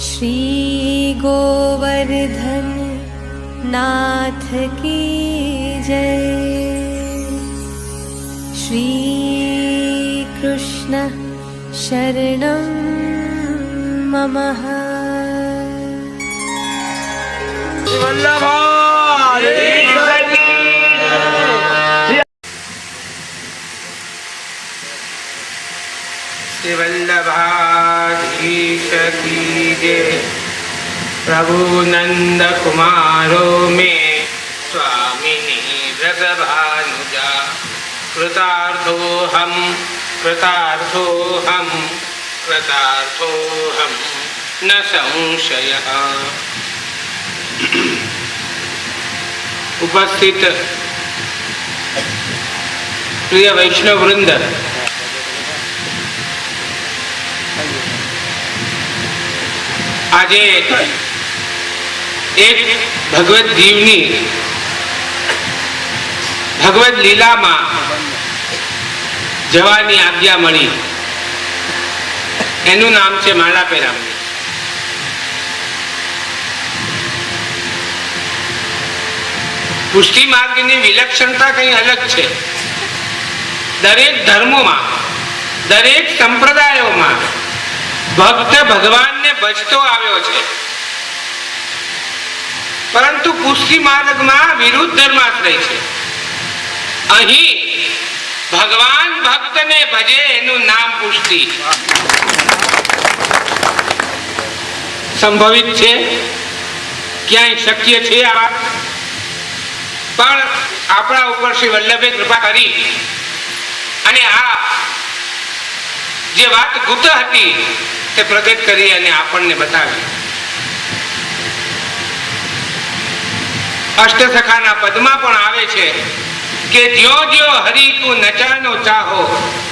श्री गोवर्धन नाथ की जय। श्री कृष्ण शरणं ममः। श्री वल्लभाधीश की जय। प्रभु नंद कुमारो में स्वामिनी व्रतभानुजा। कृतार्थोऽहं कृतार्थोऽहं कृतार्थोऽहं न संशयः। उपस्थित प्रिय वैष्णव वृंद, આજે એક ભગવદ જીવની ભગવદ લીલામાં જવાની આજ્ઞા મળી. એનું નામ છે માળા પેરામણી. પુષ્ટિ માર્ગની વિલક્ષણતા કંઈ અલગ છે. દરેક ધર્મોમાં, દરેક સંપ્રદાયોમાં ભક્ત ભગવાનને ભજતો આવ્યો છે, પરંતુ પુષ્ટિ માર્ગમાં વિરુદ્ધ ધર્માશ્રય છે. અહીં ભગવાન ભક્તને ભજે એનું નામ પુષ્ટિ. સંભવિત છે, ક્યાંય શક્ય છે આ વાત, પણ આપણા ઉપર શ્રી વલ્લભે કૃપા કરી અને આ જે વાત ગુપ્ત હતી તે પ્રગટ કરી અને આપણને બતાવી. અષ્ટસખાના પદમાં પણ આવે છે કે જ્યો જ્યો હરિ તું નચાનો ચાહો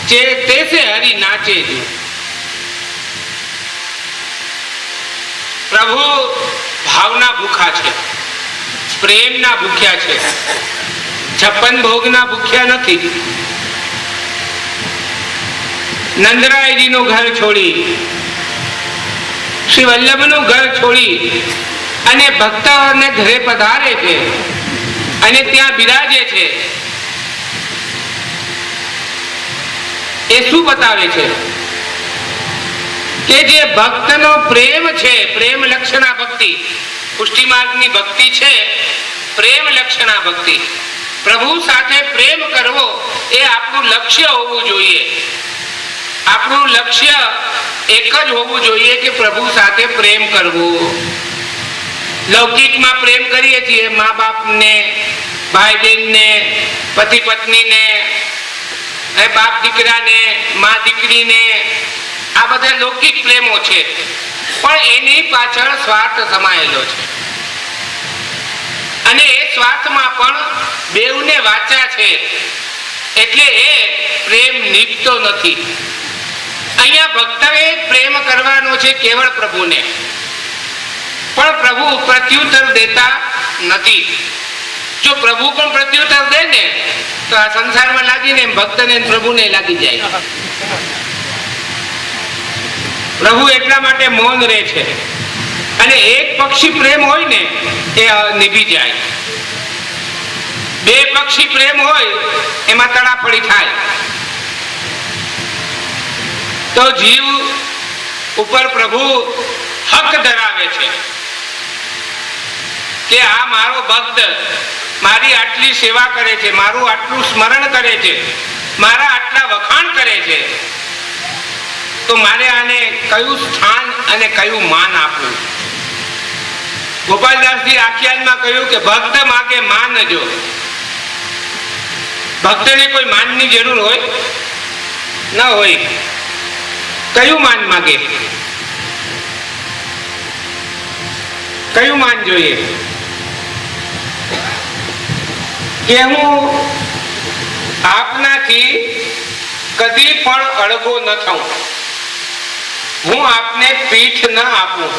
જે તેસે હરિ નાચે જો. પ્રભુ ભાવના ભૂખા છે, પ્રેમના ભૂખ્યા છે, 56 ભોગના ભૂખ્યા નથી. નંદરાયજીનું ઘર છોડી, શ્રી વલ્લભનું ઘર છોડી અને ભક્તોને ઘરે પધારે છે અને ત્યાં બિરાજે છે. એ શું બતાવે છે કે જે ભક્તનો પ્રેમ છે, પ્રેમ લક્ષણા ભક્તિ, પુષ્ટિ માર્ગની ભક્તિ છે પ્રેમ લક્ષણા ભક્તિ. પ્રભુ સાથે પ્રેમ કરવો એ આપણું લક્ષ્ય હોવું જોઈએ. આપણું લક્ષ્ય એક જ હોવું જોઈએ કે પ્રભુ સાથે પ્રેમ કરવો. લૌકિકમાં પ્રેમ કરીએ છીએ, મા બાપને, ભાઈ બહેનને, પતિ પત્નીને, બાપ દીકરાને, મા દીકરીને, આ બધા લૌકિક પ્રેમો છે, પણ એની પાછળ સ્વાર્થ સમાયેલો છે અને એ સ્વાર્થમાં પણ બેઉને વાચા છે, એટલે એ પ્રેમ નીપતો નથી. અહીંયા ભક્તએ પ્રેમ કરવાનો છે કેવળ પ્રભુને, પણ પ્રભુ પ્રત્યુત્તર દેતા નથી. જો પ્રભુ પણ પ્રત્યુત્તર દે ને તો આ સંસારમાં લાગીને ભક્તને પ્રભુને લાગી જાય. પ્રભુ એટલા માટે મૌન રહે છે અને એક પક્ષી પ્રેમ હોય ને એ નિભી જાય. બે પક્ષી પ્રેમ હોય એમાં તડાફડી થાય. તો જીવ ઉપર પ્રભુ હક ધરાવે છે કે આ મારો ભક્ત મારી આટલી સેવા કરે છે, મારું આટલું સ્મરણ કરે છે, મારા આટલા વખાણ કરે છે, તો મારે આને કયું સ્થાન અને કયું માન આપવું. ગોપાલદાસજી આખ્યાનમાં કહ્યું કે ભક્ત માગે માન જો. ભક્તને કોઈ માનની જરૂર હોય ન હોય. કયું માન માગે, કયું માન જોઈએ? કે હું આપનાથી કદી પણ અળગો ન થઉં, હું આપને પીઠ ન આપું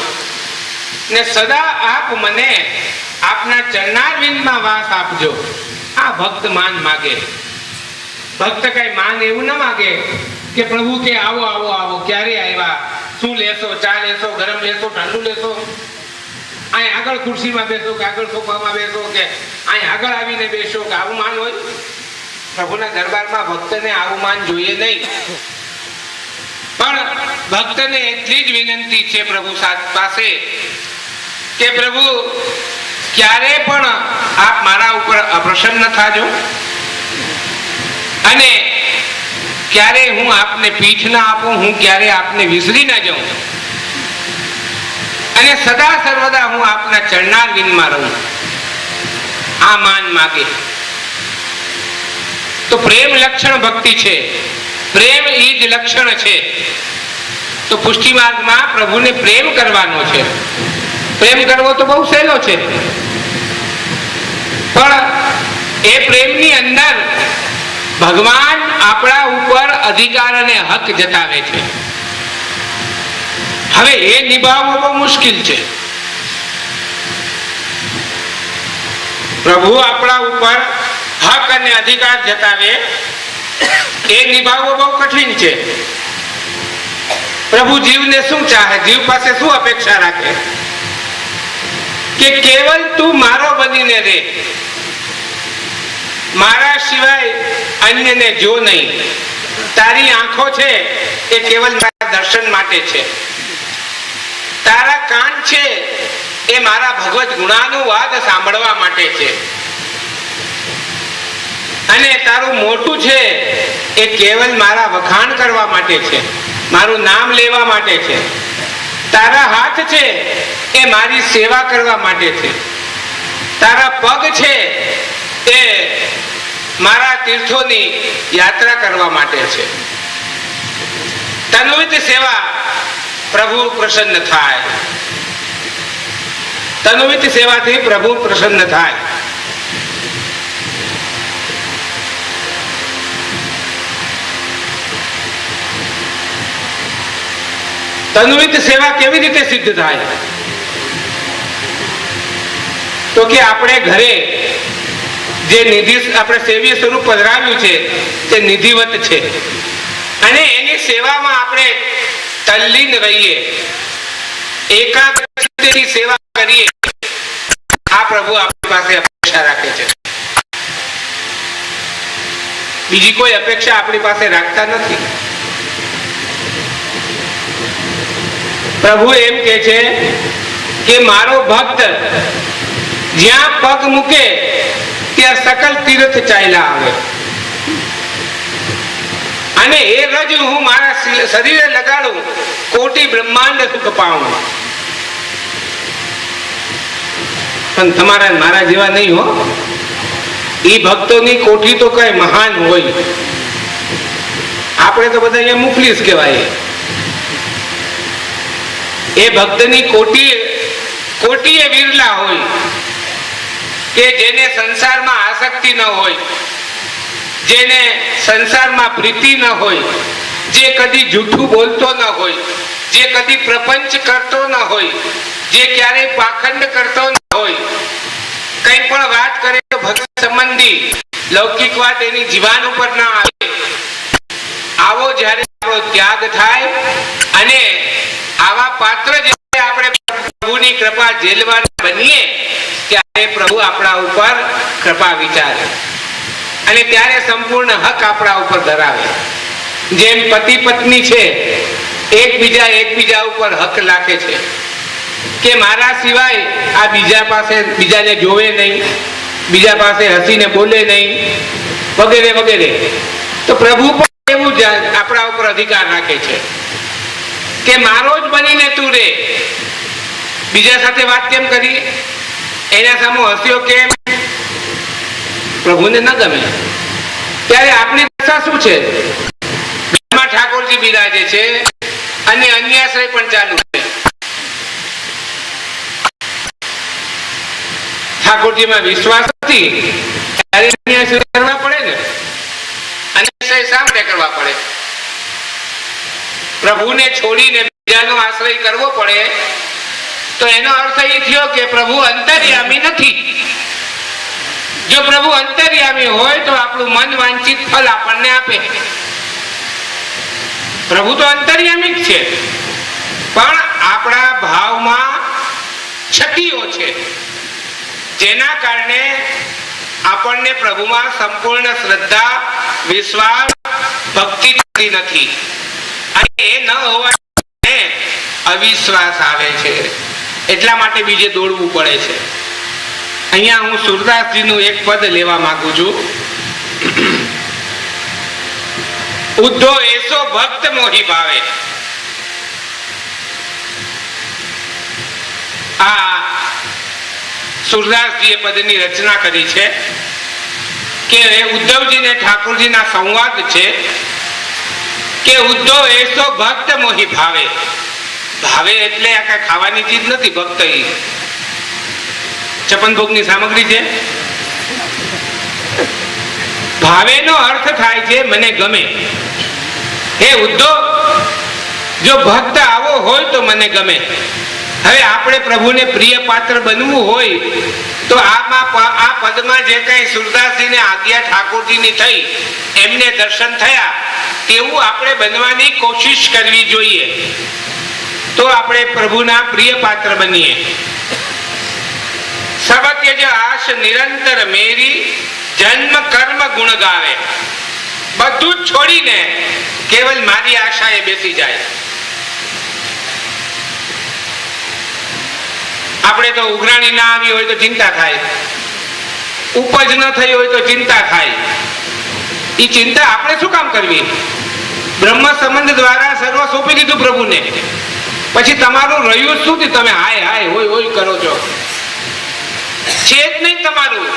ને સદા આપ મને આપના ચરણારવિંદમાં વાસ આપજો. આ ભક્ત માન માગે. ભક્ત કઈ માન એવું ન માગે કે પ્રભુ કે આવો આવો આવો, ક્યારે આવ્યા, શું લેશો? ચા લેશો, ગરમ લેશો, ઠંડુ લેશો? અહીં આગળ ખુરશીમાં બેસો કે આગળ સોફામાં બેસો કે અહીં આગળ આવીને બેસો કે આવું માન હોય? પ્રભુના દરબારમાં ભક્તને આવું માન જોઈએ નહીં. પણ ભક્તને એટલી જ વિનંતી છે પ્રભુ પાસે કે પ્રભુ ક્યારે પણ આપ મારા ઉપર અપ્રસન્ન થાજો અને ક્યારે હું આપને પીઠ ના આપું, હું ક્યારે આપને વિસરી ના જાઉં અને સદા સર્વદા હું આપના ચરણારવિંદમાં રહું. આ માન માગે તો પ્રેમ લક્ષણ ભક્તિ છે. પ્રેમ એ જ લક્ષણ છે. તો પુષ્ટિ માર્ગમાં પ્રભુને પ્રેમ કરવાનો છે. પ્રેમ કરવો તો બહુ સહેલો છે, પણ એ પ્રેમની અંદર ભગવાન આપણા ઉપર અધિકાર અને હક જતાવે છે. હવે એ નિભાવવો બહુ મુશ્કેલ છે. પ્રભુ આપણા ઉપર હક અને અધિકાર જતાવે એ નિભાવવો બહુ કઠિન છે. પ્રભુ જીવને શું ચાહે? જીવ પાસે શું અપેક્ષા રાખે? કે કેવલ તું મારો બનીને રહે, મારા સિવાય અન્યને જો નહીં. તારી આંખો છે એ કેવલ મારા દર્શન માટે છે. તારા કાન છે એ મારા ભગવત ગુણાનુવાદ સાંભળવા માટે છે. અને તારું મોટું છે એ કેવલ મારા વખાણ કરવા માટે છે, મારું નામ લેવા માટે છે. તારા હાથ છે એ મારી સેવા કરવા માટે છે. તારા પગ છે એ મારા તીર્થોની યાત્રા કરવા માટે છે. તન્વિત સેવા પ્રભુ પ્રસન્ન થાય. તન્વિત સેવાથી પ્રભુ પ્રસન્ન થાય. તન્વિત સેવા કેવી રીતે સિદ્ધ થાય? તો કે આપણે ઘરે જે નિધિ આપણે સેવ્ય સ્વરૂપ પધરાવ્યું છે તે નિધિવત છે અને એની સેવામાં આપણે તલ્લીન રહીએ, એકાગ્રતાથી સેવા કરીએ. આ પ્રભુ આપણી પાસે અપેક્ષા રાખે છે. બીજી કોઈ અપેક્ષા આપણી પાસે રાખતા નથી. પ્રભુ એમ કે છે કે મારો ભક્ત જ્યાં પગ મૂકે ત્યાં સકલ તીર્થ ચાલ્યા આવે અને એ રજ હું મારા શરીરે લગાડું, કોટી બ્રહ્માંડ સુખ પાઉં. પણ તમારા મારા જેવા નહીં હો. એ ભક્તોની કોઠી તો કઈ મહાન હોય. આપણે તો બધા અહીંયા મુફલીસ કહેવાય. એ ભક્તની કોટીએ વિરલા હોય કે જેને સંસારમાં આસક્તિ ન હોય, જેને સંસારમાં પ્રીતિ ન હોય, જે કદી જૂઠું બોલતો ન હોય, જે કદી પ્રપંચ કરતો ન હોય, જે ક્યારેય પાખંડ કરતો ન હોય. કંઈ પણ વાત કરે તો ભગવાન સંબંધી લૌકિક વાત એની જીવાન ઉપર ના આવે. આવો જ્યારે આપણો ત્યાગ થાય અને આવા પાત્ર જ્યારે આપણે પ્રભુની કૃપા ઝેલવાના બનીએ ત્યારે પ્રભુ આપણા ઉપર કૃપા વિચારે અને ત્યારે સંપૂર્ણ હક આપણા ઉપર ધરાવે. જેમ પતિ પત્ની છે એકબીજા ઉપર હક રાખે છે કે મારા સિવાય આ બીજા પાસે બીજાને જોવે નહીં, બીજા પાસે હસીને બોલે નહીં, વગેરે વગેરે. તો પ્રભુ પણ એવું જ આપણા ઉપર અધિકાર રાખે છે કે મારો જ બનીને તું રે. બીજા સાથે વાત કેમ કરી? એના સામે હસ્યો કેમ? પ્રભુને ન ગમે. ત્યારે આપણી દશા શું છે? ઠાકોરજી બિરાજે છે અને અન્યાશ્રય પણ ચાલુ છે. ઠાકોરજીમાં વિશ્વાસ નથી ત્યારે અન્યાશ્રય કરવા પડે ને. અન્યાશ્રય શા માટે કરવા પડે? પ્રભુને છોડીને બીજાનો આશ્રય કરવો પડે તો એનો અર્થ એ થયો કે પ્રભુ અંતર્યામી નથી. જો પ્રભુ અંતર્યામી હોય તો આપણું મન વાંચિત ફલ આપણને આપે. પ્રભુ તો અંતર્યામી જ છે. પણ આપણા ભાવમાં છટીઓ છે, જેના કારણે આપણને પ્રભુમાં સંપૂર્ણ શ્રદ્ધા, વિશ્વાસ, ભક્તિ થતી નથી. અને એ ન હોવાને અવિશ્વાસ આવે છે. એટલા માટે બીજે દોડવું પડે છે. અહીંયા હું સુરદાસજીનું એક પદ લેવા માંગુ છું. ઉદ્ધો એસો ભક્ત મોહી ભાવે. આ સુરદાસજીએ પદની રચના કરી છે કે ઉદ્ધવજી ને ઠાકોરજીના સંવાદ છે કે ઉદ્ધો એસો ભક્ત મોહી ભાવે. ભાવે એટલે આ કઈ ખાવાની ચીજ નથી. ભક્ત છપ્પન ભોગની સામગ્રી છે. ભાવેનો અર્થ થાય છે મને ગમે. હે ઉદ્ધવ, જો ભક્ત આવો હોય તો મને ગમે. હવે આપણે પ્રભુને પ્રિય પાત્ર બનવું હોય તો આ પદમાં જે કઈ સુરદાસજીને આજ્ઞા ઠાકોરજીની થઈ, એમને દર્શન થયા તેવું આપણે બનવાની કોશિશ કરવી જોઈએ. તો આપણે પ્રભુના પ્રિય પાત્ર બનીએ. સબત્ય જે આશ નિરંતર મેરી, જન્મ કર્મ ગુણ ગાવે. બધું જ છોડીને કેવલ મારી આશા એ બેસી જાય. આપણે તો ઉઘરાણી ના આવી હોય તો ચિંતા થાય, ઉપજ ન થઈ હોય તો ચિંતા થાય. એ ચિંતા આપણે શું કામ કરવી? બ્રહ્મ સંબંધ દ્વારા સર્વ સોંપી દીધું પ્રભુને. પછી તમારું રહ્યું શું? તમે હાય હાય હોય હોય કરો છો, છે જ નહીં તમારું.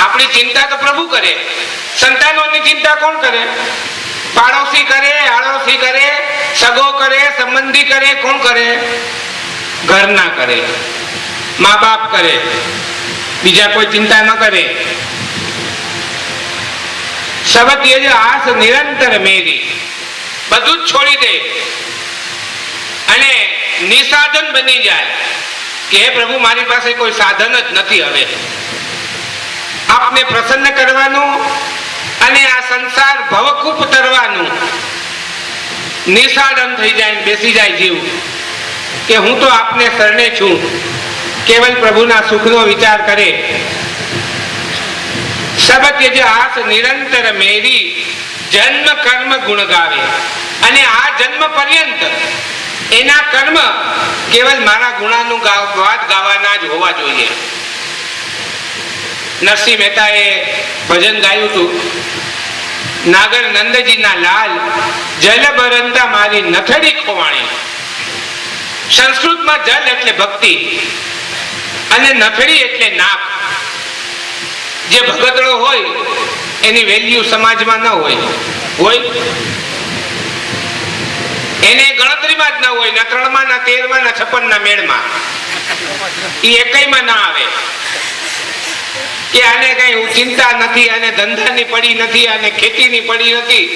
આપણી ચિંતા તો પ્રભુ કરે. સંતાનોની ચિંતા કોણ કરે? પાડોશી કરે, આડોશી કરે, સગો કરે, સંબંધી કરે. કોણ કરે? ઘરના કરે, મા બાપ કરે. બીજા કોઈ ચિંતા ન કરે. સબત્ય જે આસ નિરંતર મેરી, બધું જ છોડી દે અને નિસાધન બની જાય કે હે પ્રભુ, મારી પાસે કોઈ સાધન જ નથી. હવે આપને પ્રસન્ન કરવાનું અને આ સંસાર ભવકૂપ તરવાનું. નિસાધન થઈ જાય, બેસી જાય જીવ કે હું તો આપને શરણે છું. કેવલ પ્રભુના સુખનો વિચાર કરે. સબત્ય જે આસ નિરંતર મેરી, જન્મ કર્મ ગુણ ગાવે. અને આ જન્મ પર્યંત એના કર્મ કેવલ મારા ગુણાનું વાત ગાવાના જ હોવા જોઈએ. નરસિંહ મહેતાએ ભજન ગાયું હતું, નાગર નંદજીના લાલ, જલ બરંતા મારી નથડી ખોવાણી. સંસ્કૃતમાં જલ એટલે ભક્તિ અને નથડી એટલે નાક. જે ભગતડો હોય એની વેલ્યુ સમાજમાં ન હોય. એને ગણતરીમાં જ ન હોય. ના 3માં, ના 13માં, ના 56 ના મેળમાં. એ એકયમાં ના આવે કે આને કઈ ચિંતા નથી, આને ધંધાની પડી નથી, આને ખેતીની પડી નથી.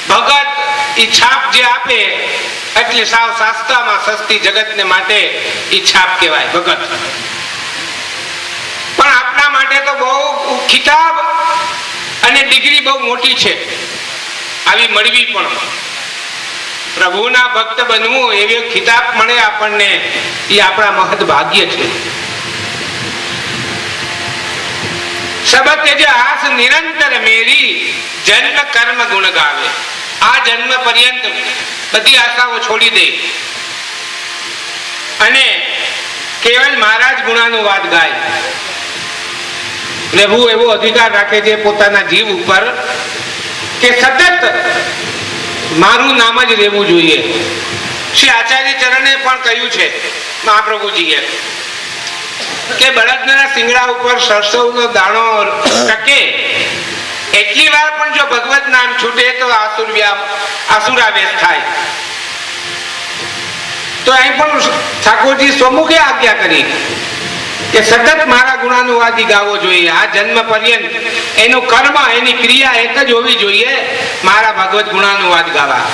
ભગત ઈ છાપ જે આપે એટલે સાવ શાસ્ત્રમાં સસ્તી જગતને માટે ઈ છાપ કહેવાય ભગત. પણ આપણા માટે તો બહુ ખિતાબ અને ડિગ્રી બહુ મોટી છે. આવી મળવી પણ, પ્રભુના ભક્ત બનવું એવી ખિતાબ મળે આપણને, એ આપણા મહદ ભાગ્ય છે. સબત્ય જે આસ નિરંતર મેરી, જન્મ કર્મ ગુણ ગાવે. આ જન્મ પર્યંત બધી આશાઓ છોડી દે અને કેવલ મારા જ ગુણાનું વાત ગાય. પ્રભુ એવો અધિકાર રાખે છે પોતાના જીવ ઉપર કે સતત મારું નામ જ લેવું જોઈએ. શ્રી આચાર્ય ચરણે પણ કહ્યું છે મહાપ્રભુજીએ કે બળદના શિંગડા ઉપર સરસવનો દાણો ટકે એટલી વાર પણ જો ભગવત નામ છૂટે તો આસુરાવેશ થાય. તો અહીં પણ ઠાકોરજી સ્વમુખે આજ્ઞા કરી કે સતત મારા ગુણાનુવાદી ગાવો જોઈએ. આ જન્મ પર્યંત એનું કર્મ, એની ક્રિયા એક જ હોવી જોઈએ, મારા ભગવત ગુણાનુવાદ ગાવા.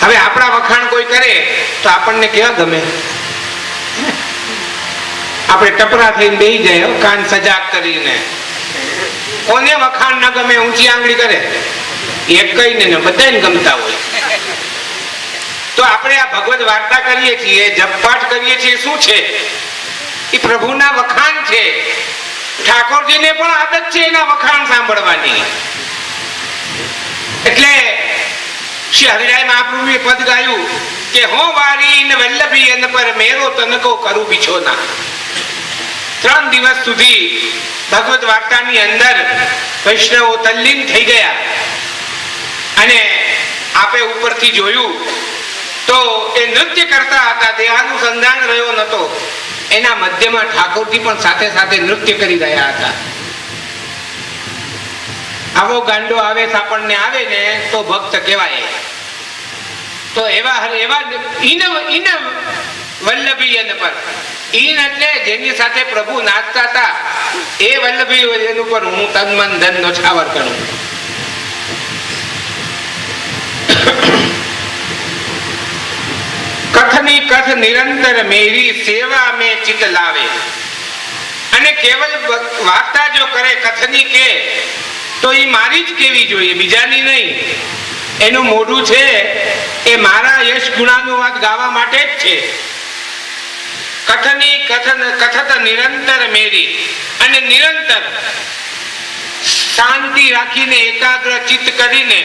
હવે આપણા વખાણ કોઈ કરે તો આપણને કેવા ગમે? આપણે ટપરા થઈને બેસી જાય, કાન સજાગ કરીને. કોને વખાણ ના ગમે? ઊંચી આંગળી કરે. એક કઈ ને બધાને ગમતા હોય. તો આપણે આ ભગવદ વાર્તા કરીએ છીએ, જપપાઠ કરીએ છીએ, શું છે? એ પ્રભુના વખાણ છે. ઠાકોરજીને પણ આદત છે એના વખાણ સાંભળવાની. એટલે શ્રી હરિરાય મહાપ્રભુએ પદ ગાયું કે હો વારી ને વલ્લભી એન પર મેરો તનકો કરું બિછોના. 3 દિવસ સુધી ભગવત વાર્તાની અંદર વૈષ્ણવો તલ્લીન થઈ ગયા. અને આપે ઉપરથી જોયું તો એ નૃત્ય કરતા હતા, દેહાનુસંધાન રહ્યો નતો. એના મધ્યમાં ઠાકોરજી પણ સાથે સાથે નૃત્ય કરી રહ્યા હતા. આવો ગાંડો આવે આપણને આવે ને તો ભક્ત કહેવાય. તો એવા ઈન વલ્લભી એન પર, ઈન એટલે જેની સાથે પ્રભુ નાચતા હતા એ વલ્લભી એન ઉપર હું તન મન ધન નોછાવર કરું. કથની કથ નિરંતર મેરી સેવા મેં ચિત લાવે. અને કેવલ વાર્તા જો કરે, કથની કે તો એ મારી જ કેવી જોઈએ, બીજાની નહીં. એનું મોઢું છે એ મારા યશ ગુણાનુવાદ ગાવા માટે જ છે. કથની કથત નિરંતર મેરી, અને નિરંતર શાંતિ રાખીને એકાગ્ર ચિત્ત કરીને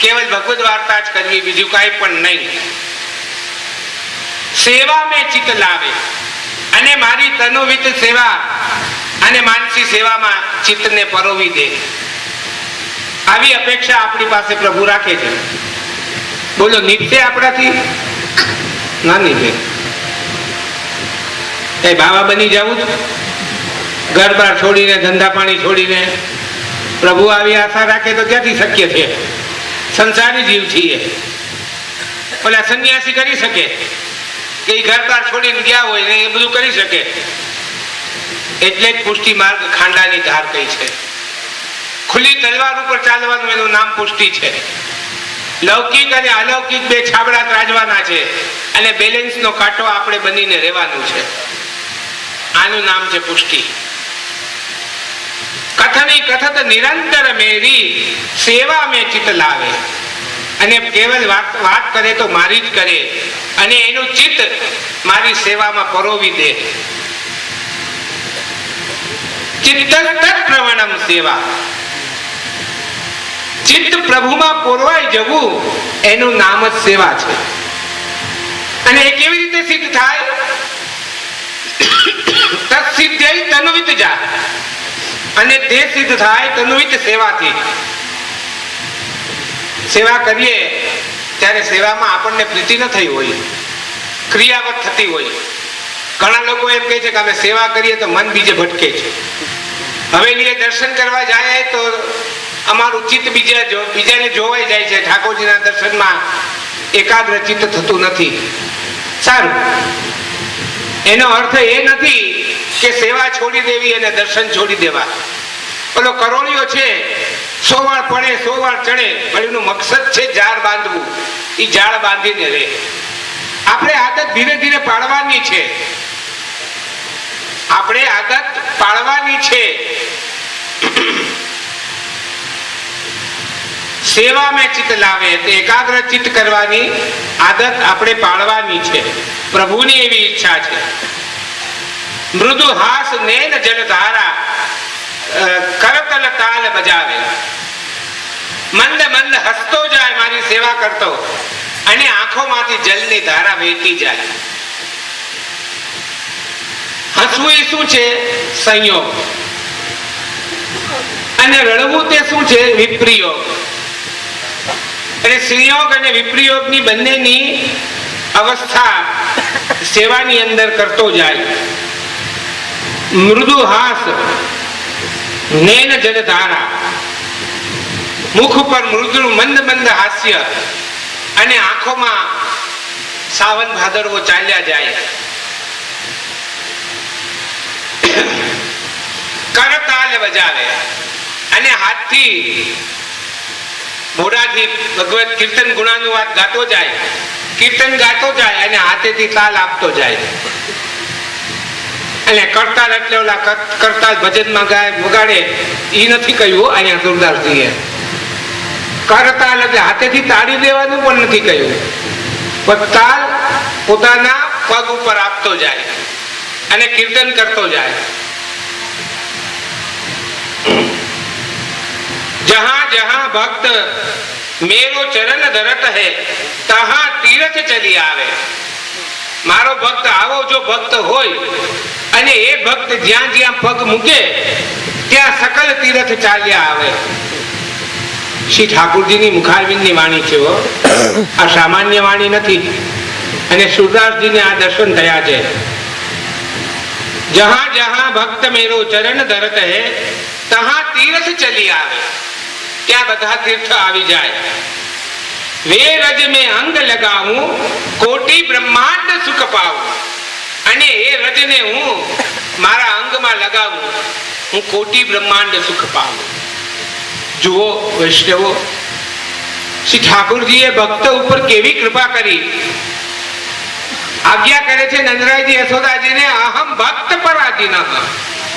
કેવલ ભગવદ વાર્તા જ કરવી, બીજું કાંઈ પણ નહીં. સેવા મેં ચિત્ત લાવે, અને મારી તનોવિત સેવા અને માનસી સેવામાં ચિત્તને પરોવી દે. આવી અપેક્ષા આપણી પાસે પ્રભુ રાખે છે. બોલો, નીચે આપણાથી ના નીચે એ બાવા બની જવું જ, ઘર બાર છોડીને, ધંધા પાણી છોડીને પ્રભુ આવી આશા રાખે તો ક્યાંથી શક્ય છે? સંસારી જીવ છીએ. ઓલા સંન્યાસી કરી શકે કે એ ઘર બાર છોડીને ગયા હોય ને એ બધું કરી શકે. એટલે જ પુષ્ટિ માર્ગ ખાંડાની ધાર કઈ છે. ખુલ્લી તલવાર ઉપર ચાલવાનું એનું નામ પુષ્ટિ છે. લૌકિક અને અલૌકિક બે છાબડા ત્રાજવાના છે, અને બેલેન્સ નો કાંટો આપણે બનીને રહેવાનું છે. આનું નામ છે પુષ્ટિ. કથની કથત નિરંતર મેરી સેવા મેં ચિત્ત લાવે. અને કેવલ વાત કરે તો મારી જ કરે, અને એનું ચિત્ત મારી સેવામાં પરોવી દે. ચિત્ત પ્રવણમ સેવા, ચિત્ત પ્રભુમાં પોરવાઈ જવું એનું નામ જ સેવા છે. અને એ કેવી રીતે સિદ્ધ થાય? તત્સિદ્ધ્ય તન્વિત જા, અને તે સિદ્ધ થાય તન્વિત સેવાથી. સેવા કરીએ ત્યારે સેવામાં આપણને પ્રીતિ ન થઈ હોય, ક્રિયાવત થતી હોય. ઘણા લોકો એમ કહે છે કે અમે સેવા કરીએ તો મન બીજે ભટકે છે. હવેલીએ દર્શન કરવા જાય તો અમારું ચિત્ત બીજાને જોવાઈ જાય છે. ઠાકોરજીના દર્શનમાં એકાગ્ર ચિત્ત થતું નથી. સારું, એનો અર્થ એ નથી કે સેવા છોડી દેવી અને દર્શન છોડી દેવા. પેલો કરોળિયો છે, 100 વાર પડે 100 વાર ચડે, પણ એનું મકસદ છે ઝાડ બાંધવું. એ ઝાડ બાંધીને રહે. આપણે આદત ધીરે ધીરે પાડવાની છે. આપણે આદત પાડવાની છે. સેવા મેં ચિત્ત લાવે, એકાગ્ર ચિત્ત કરવાની આદત આપણે પાડવાની છે. પ્રભુની એવી ઈચ્છા છે. મૃદુ હાસ નેન જલધારા કરતલ તાલ બજાવે. મંદ મંદ હસતો જાય મારી સેવા કરતો, અને આંખોમાંથી જલની ધારા વહેતી જાય. હસવું એ શું છે? સંયોગ. અને રડવું તે શું છે? વિપ્રયોગ. અને સંયોગ અને વિપ્રયોગની બંનેની અવસ્થા સેવાની અંદર કરતો જાય. મૃદુ હાસ નેન જલધારા, મુખ પર મૃદુ મંદ મંદ હાસ્ય, અને આંખોમાં સાવન ભાદરવો ચાલ્યા જાય. કરતાલ બજાવે, અને હાથથી મોઢાથી ભગવત કીર્તન ગુણાનુવાદ ગાતો જાય. કીર્તન ગાતો જાય અને હાથેથી તાલ આપતો જાય. અને કરતાલ એટલે ઓલા કરતાલ ભજનમાં ગાય વગાડે એ નથી કહ્યું અહીંયા સુરદાસજીએ. કરતાલ એટલે હાથેથી તાળી દેવાનું પણ નથી કહ્યું, પણ તાલ પોતાના પગ ઉપર આપતો જાય અને કીર્તન કરતો જાય. જહાં જહાં ભક્ત મેરો ચરણ ધરત હૈ તહાં તીરથ ચલી આવે. મારો ભક્ત આવો જો ભક્ત હોય અને એ ભક્ત જ્યાં જ્યાં પગ મૂકે ત્યાં સકલ તીરથ ચાલ્યા આવે. શ્રી ઠાકોરજીની મુખારવિંદની વાણી છે, આ સામાન્ય વાણી નથી. અને સુરદાસજીને આ દર્શન થયા છે. જહાં જહાં ભક્ત મેરો ચરણ ધરત હૈ તહાં તીરથ ચલી આવે. ત્યાં બધા તીર્થ આવી જાય. વે રજ મેં અંગ લગાવું કોટી બ્રહ્માંડ સુખ પાવું. અને એ રજને હું મારા અંગમાં લગાવું, હું કોટી બ્રહ્માંડ સુખ પાવું. જુઓ વૈષ્ણવો, શ્રી ઠાકોરજીએ ભક્ત ઉપર કેવી કૃપા કરી. આજ્ઞા કરે છે નંદરાયજી યશોદાજીને, અહમ ભક્ત પરાધીન,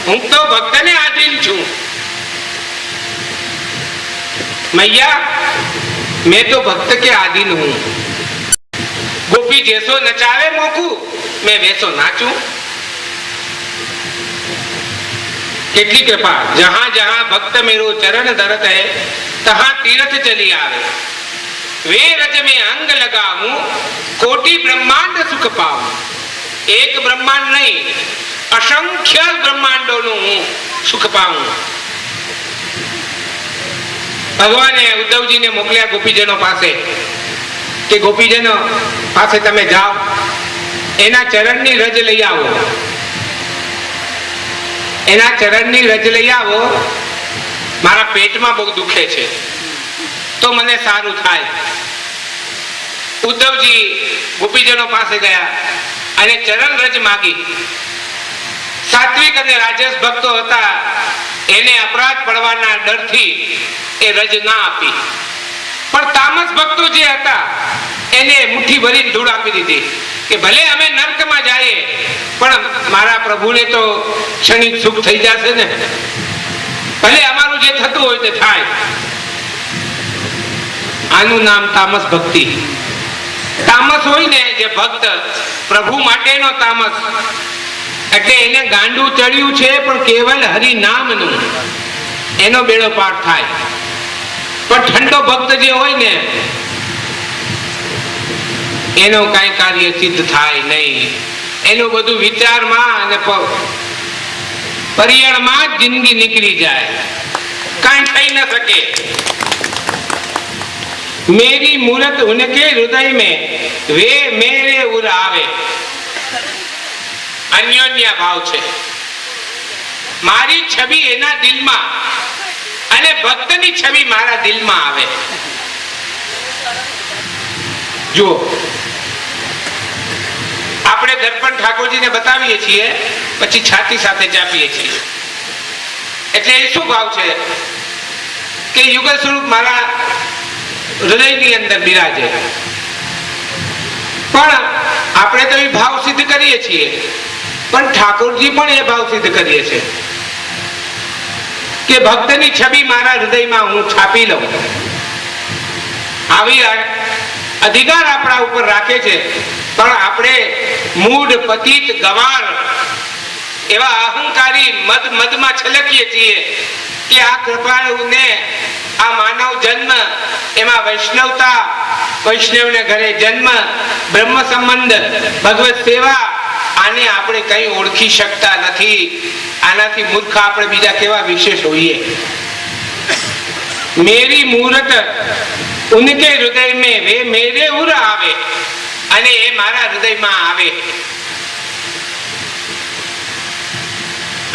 હું તો ભક્તને આધીન છું. मैया मैं तो भक्त के आधीन हूं. गोपी जैसो नचावे मोकू मैं वैसो नाचूं. કેટલી કૃપા. જહાં જહાં ભક્ત મેરો ચરણ ધરત હૈ તહાં તીરથ ચલી આવે. વે રજ મેં અંગ લગાવું કોટી બ્રહ્માંડ સુખ પાવું. એક બ્રહ્માંડ નહીં, અસંખ્ય બ્રહ્માંડોનું હું સુખ પાવું. ભગવાને ઉદ્ધવજીને મોકલ્યા ગોપીજનો પાસે કે ગોપીજનો પાસે તમે જાઓ, એના ચરણની રજ લઈ આવો. એના ચરણની રજ લઈ આવો. મારા પેટમાં બહુ દુખે છે તો મને સારું થાય. ઉદ્ધવજી ગોપીજનો પાસે ગયા અને ચરણ રજ માગી. સાત્વિક અને રાજસ ભક્તો હતા, એને અપરાધ પડવાના ડરથી એ રજ ના આપી. પણ તામસ ભક્તો જે હતા એને મુઠ્ઠી ભરીને ધૂળ આપી દીધી કે ભલે અમે નર્કમાં જઈએ પણ મારા પ્રભુને તો ક્ષણિક સુખ થઈ જશે ને, ભલે અમારું જે થતું હોય તે થાય. આનું નામ તામસ ભક્તિ. તામસ હોય ને જે ભક્ત, પ્રભુ માટેનો તામસ, એટલે એને ગાંડું ચડ્યું છે પણ કેવલ હરિ નામનું, એનો બેડો પાર થાય. પણ ઠંડો ભક્ત જે હોય ને એનો કઈ કાર્ય સિદ્ધ થાય નહીં. એનું બધું વિચારમાં અને પર્યાણમાં જ જિંદગી નીકળી જાય, કઈ થઈ ન શકે. મેરી મૂરત ઉનકે હૃદય में वे मेरे उर આવે. અન્યોન્ય ભાવ છે. મારી છબી એના દિલમાં અને ભક્તની છબી મારા દિલમાં આવે. જો આપણે દર્પણ ઠાકોરજીને બતાવીએ છીએ પછી છાતી સાથે ચાપીએ છીએ. એટલે એ શું ભાવ છે કે યુગલ સ્વરૂપ મારા હૃદયની અંદર બિરાજે. પણ આપણે તો એ ભાવ સિદ્ધ કરીએ છીએ, પણ ઠાકોરજી પણ એ ભાવ સિદ્ધ કરીએ છીએ કે ભક્તની છબી મારા હૃદયમાં હું છાપી લઉં. આવી અધિકાર આપણા ઉપર રાખે છે. પણ આપણે મૂઢ પતિત ગવાર એવા અહંકારી મદમાં છલકીએ છીએ કે આ કૃપાળુને આ માનવ જન્મ, એમાં વૈષ્ણવતા, વૈષ્ણવને ઘરે જન્મ, બ્રહ્મ સંબંધ, ભગવત સેવા, આને આપણે કઈ ઓળખી શકતા નથી. આનાથી મૂર્ખ આપણે બીજા કેવા વિશેષ હોઈએ. મેરી મૂરત ઉનકે હૃદય में वे मेरे उर આવે, અને એ મારા હૃદયમાં આવે.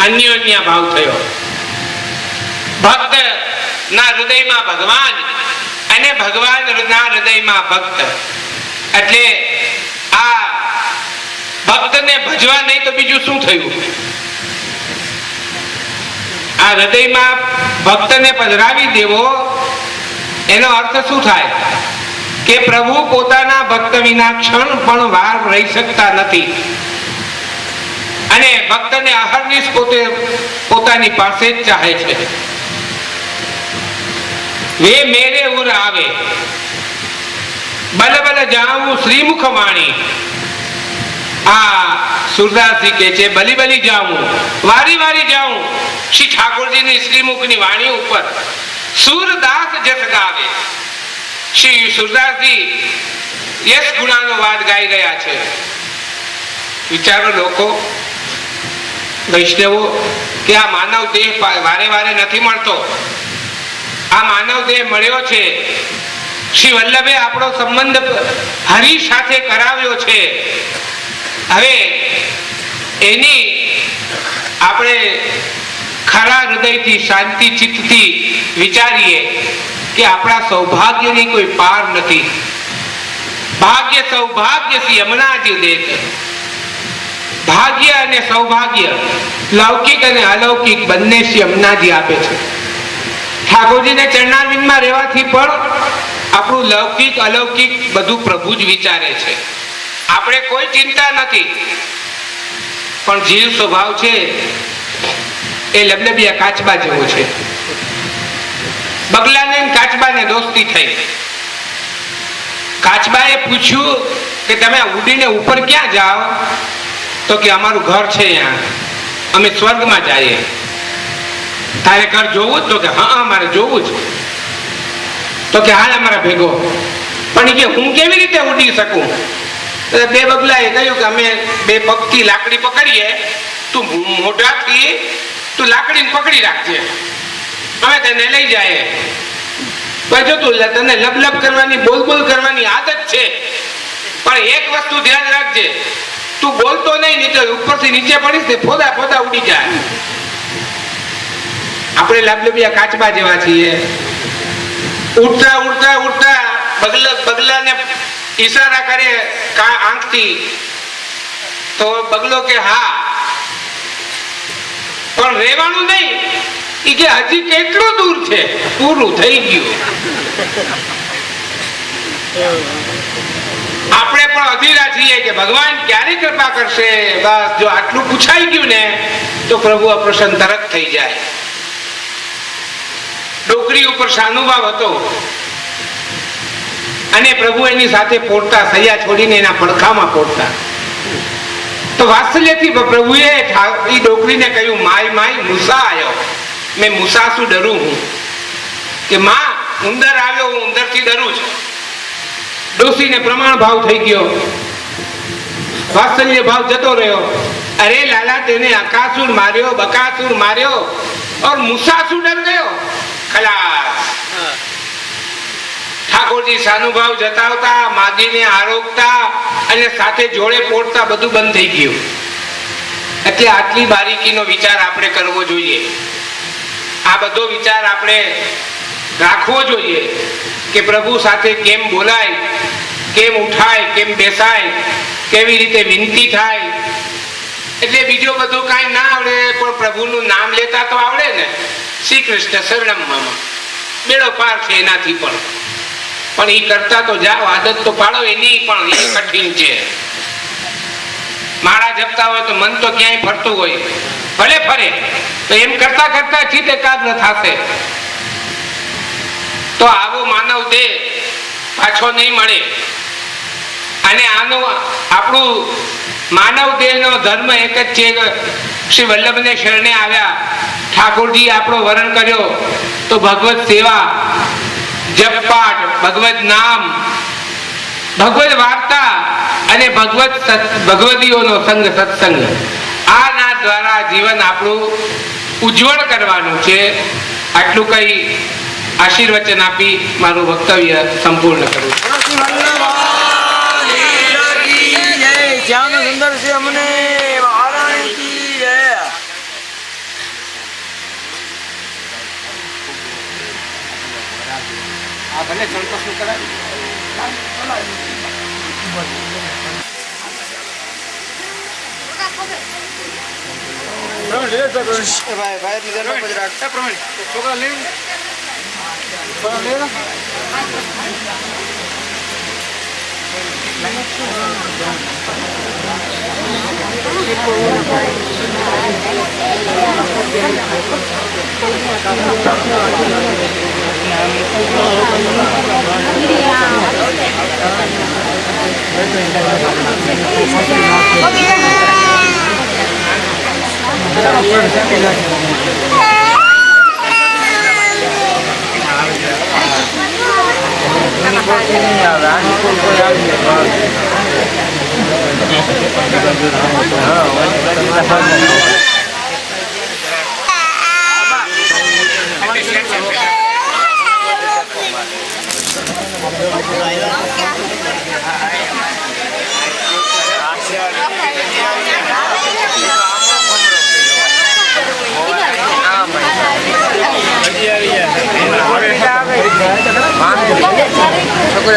અન્યોન્ય ભાવ થયો. ભક્ત ના હૃદયમાં ભગવાન અને ભગવાન ના હૃદયમાં ભક્ત. એટલે આ ભક્તને ભજવા નહીં તો બીજું શું થયું? આ હૃદયમાં ભક્તને પધરાવી દેવો, એનો અર્થ શું થાય કે પ્રભુ પોતાના ભક્ત વિના ક્ષણ પણ વાર રહી શકતા નથી. અને ભક્તને અહર્નિશ પોતાની પાસે જ ચાહે છે. વે મેરે ઉર આવે, બલ બલ જાઉં શ્રીમુખ વાણી. આ સુરદાસજી કે છે બલી બલી જાઉં, વારી વારી જાઉં શ્રી ઠાકોરજીની શ્રીમુખની વાણી ઉપર સુરદાસ જસ ગાવે. શ્રી સુરદાસજી યશ ગુણાનો વાદ ગાઈ રહ્યા છે. વિચારો લોકો, વૈષ્ણવો, કે આ માનવ દેહ વારે વારે નથી મળતો. આ માનવ દેહ મળ્યો છે. શ્રી વલ્લભે આપણો સંબંધ હરિ સાથે કરાવ્યો છે. હવે એની આપણે ખરા હૃદયથી શાંતિ ચિત્તથી વિચારીએ કે આપણા સૌભાગ્યની કોઈ પાર નથી. ભાગ્ય સૌભાગ્ય સી યમુનાજી દેત. ભાગ્ય અને સૌભાગ્ય, લૌકિક અને અલૌકિક બંને શ્રી યમુનાજી આપે છે. ઠાકોરજીને ચરણારવિંદમાં રહેવાથી પણ આપણું લૌકિક અલૌકિક બધું પ્રભુ જ વિચારે છે. આપણે કોઈ ચિંતા નથી. પણ જીવ સ્વભાવ છે એ લબલબિયા કાચબા જેવો છે. બગલાને કાચબાને દોસ્તી થઈ. કાચબાએ પૂછ્યું કે તમે ઉડીને ઉપર ક્યાં જાઓ? તો કે અમારું ઘર છે અહીંયા, અમે સ્વર્ગમાં જઈએ. તારે ઘર જોવું જ? તો કે હા મારે જોવું જ. તો કે હાલ અમારા ભેગો. પણ એ કે હું કેવી રીતે ઉડી શકું? બે બગલાએ કહ્યું કે અમે બે પગથી લાકડી પકડીએ, તું મોઢાથી તું લાકડીને પકડી રાખજે, અમે તને લઈ જાય. જો તું તને લબલબ કરવાની બોલ બોલ કરવાની આદત છે, પણ એક વસ્તુ ધ્યાન રાખજે, તું બોલતો નહીં, નહીં તો ઉપરથી નીચે પડીશ ને ફોદા ફોદા ઉડી જાય. આપણે લબલબિયા કાચબા જેવા છીએ. ઉડતા ઉડતા ઉડતા બગલાને ઈશારા કરે આંખથી, તો બગલો કે હા, પણ રહેવાનું નહીં. એ કે હજી કેટલું દૂર છે, પૂરું થઈ ગયું. આપણે પણ અધીરા છીએ કે ભગવાન ક્યારે કૃપા કરશે. બસ જો આટલું પૂછાઈ ગયું ને તો પ્રભુ અપ્રસન્ન તરત થઈ જાય. ડોકરી ઉપર સાનુભાવ હતો અને પ્રભુ એની સાથે પોડતા, સૈયા છોડીને એના પડખામાં પોડતા. તો વાત્સલ્યથી પ્રભુએ એ ડોકરીને કહ્યું, માય માય મૂસા આવ્યો, મેં મૂસા શું ડરું હું? કે માં ઉંદર આવ્યો, હું ઉંદરથી ડરું છું. ડોસીને પ્રમાણ ભાવ થઈ ગયો, વાત્સલ્ય ભાવ જતો રહ્યો. અરે લાલા, તેને અકાસુર માર્યો, બકાસુર માર્યો, और મૂસાસુર ડર ગયો. ખલાસ. ઠાકોરજી સાનુભાવ જતાવતા, માગીને આરોગતા અને સાથે જોડે પોડતા, બધું બંધ થઈ ગયું. એટલે આટલી બારીકીનો વિચાર આપણે કરવો જોઈએ. આ બધો વિચાર આપણે રાખવો જોઈએ કે પ્રભુ સાથે કેમ બોલાય, કેમ ઉઠાય, કેમ બેસાય, કેવી રીતે વિનંતી થાય. એટલે બીજો બધું કાંઈ ના આવડે પણ પ્રભુનું નામ લેતા તો આવડે ને. શ્રી કૃષ્ણ શરણમ મમ, બેડો પાર છે એનાથી પણ એ કરતા તો જાઓ, આદત તો પાડો એની, પણ એ કઠિન છે. માળા જપતા હોય તો મન તો ક્યાંય ફરતું હોય, ભલે ફરે, તો એમ કરતા કરતા ચિત્ત એકાગ્ર થશે. તો આવો માનવ દેહ પાછો નહીં મળે. અને આનું આપણું માનવ દેહનો ધર્મ એક જ છે. શ્રી વલ્લભને શરણે આવ્યા, ઠાકોરજી આપણો વરણ કર્યો, તો ભગવત સેવા, જપ પાઠ, ભગવત નામ, ભગવત વાર્તા અને ભગવદીઓનો સંગ, સત્સંગ, આના દ્વારા જીવન આપણું ઉજ્જવળ કરવાનું છે. આટલું કઈ આશીર્વચન આપી મારું વક્તવ્ય સંપૂર્ણ કરું. ભલે સંતોષ કરાય. છોકરા લે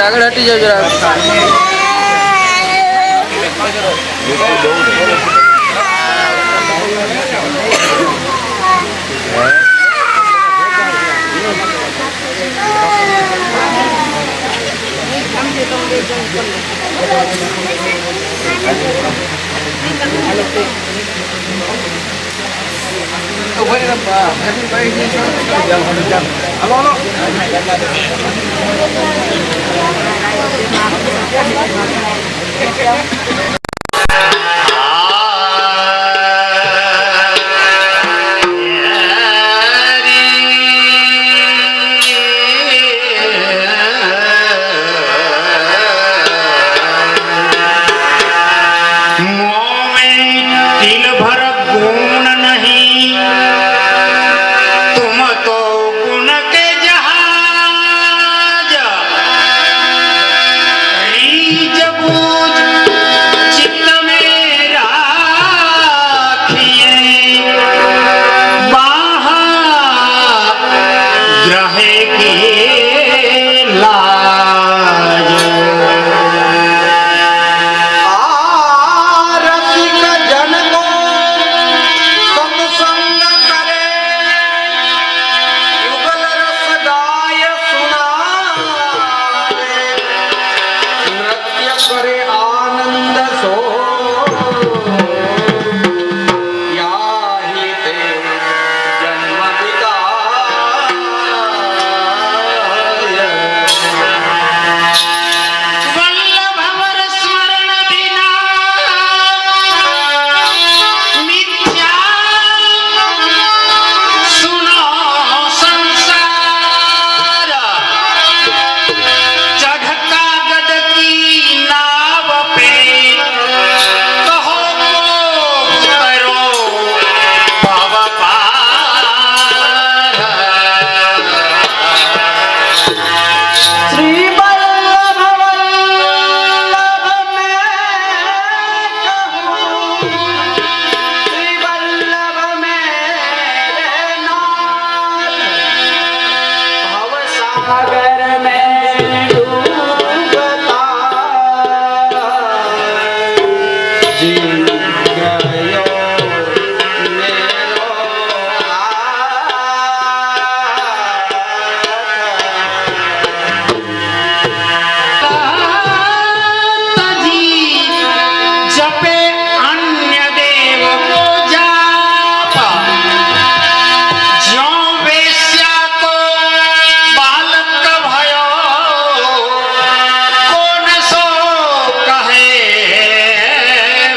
આગળ હટી જાવ જરા.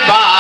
બા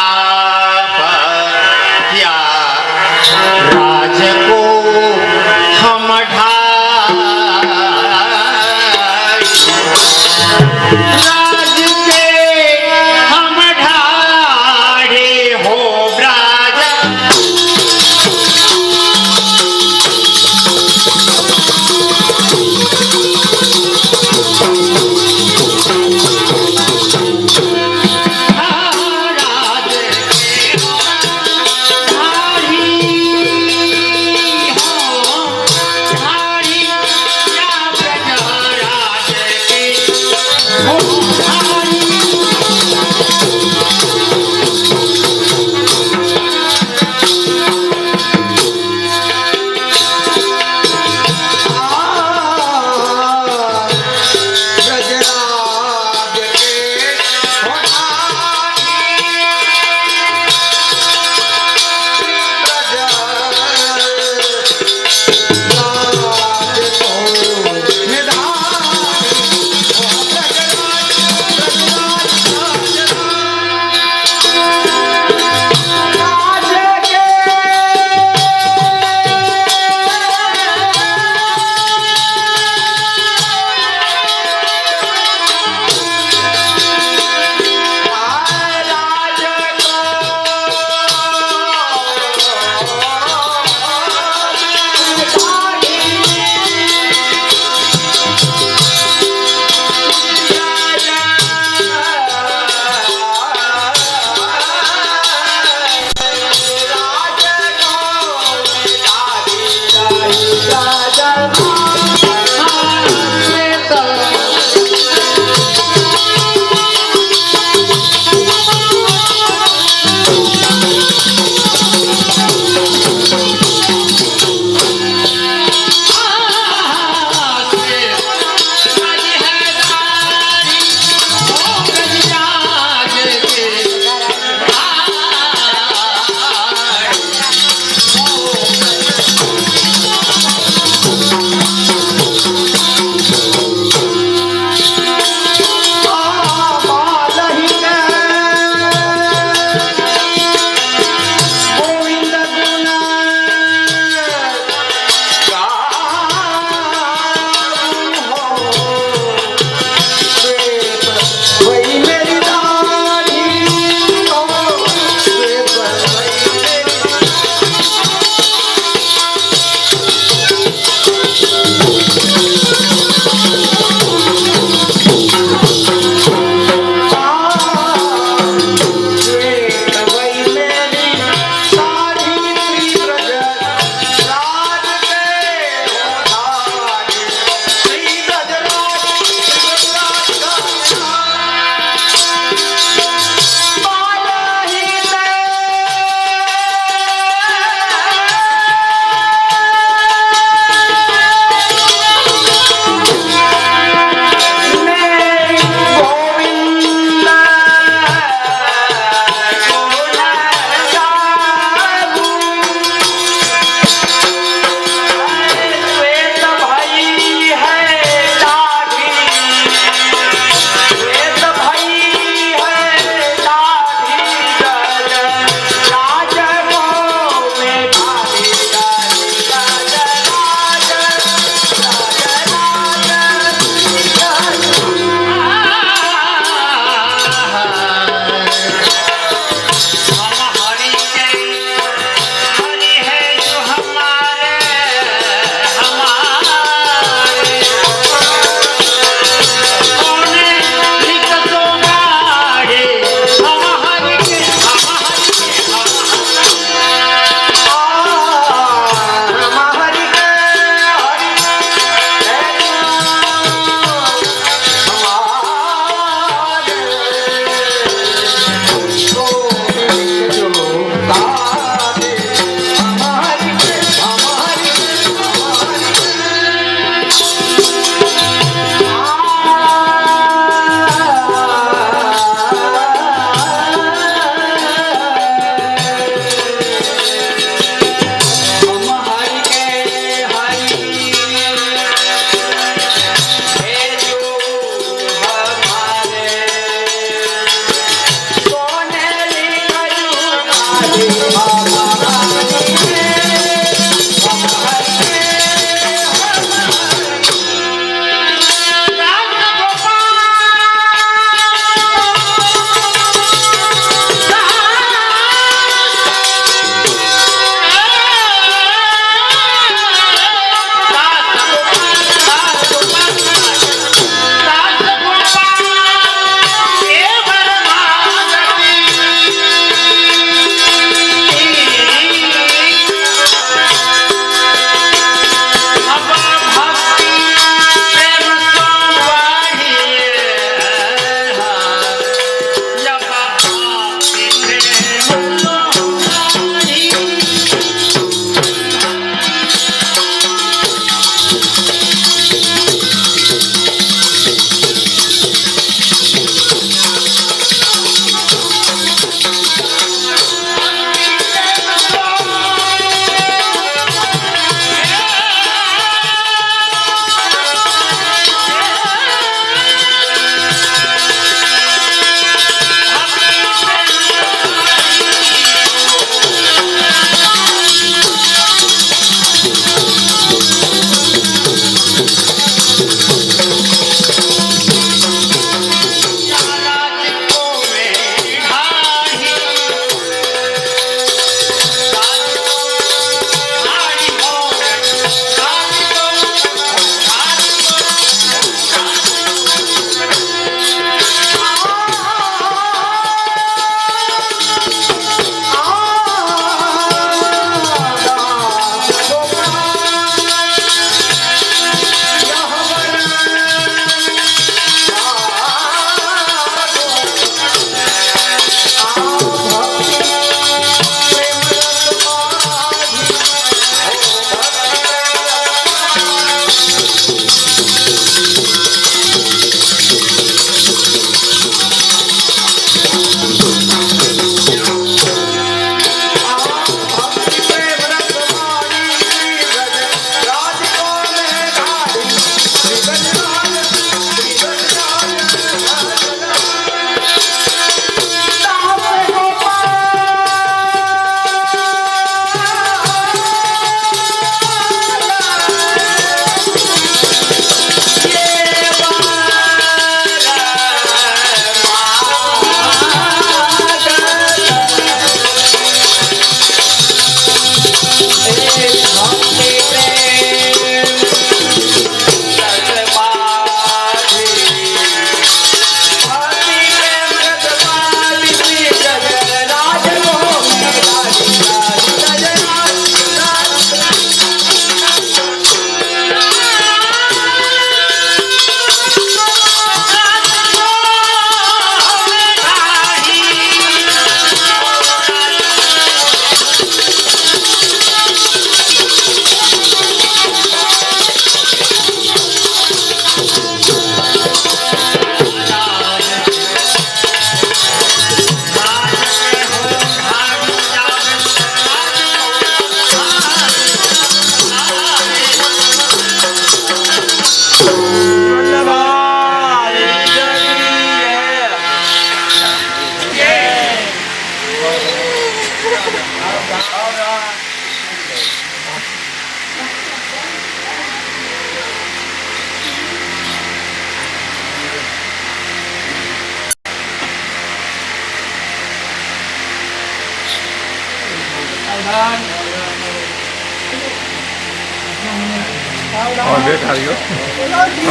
और बैठा रही हो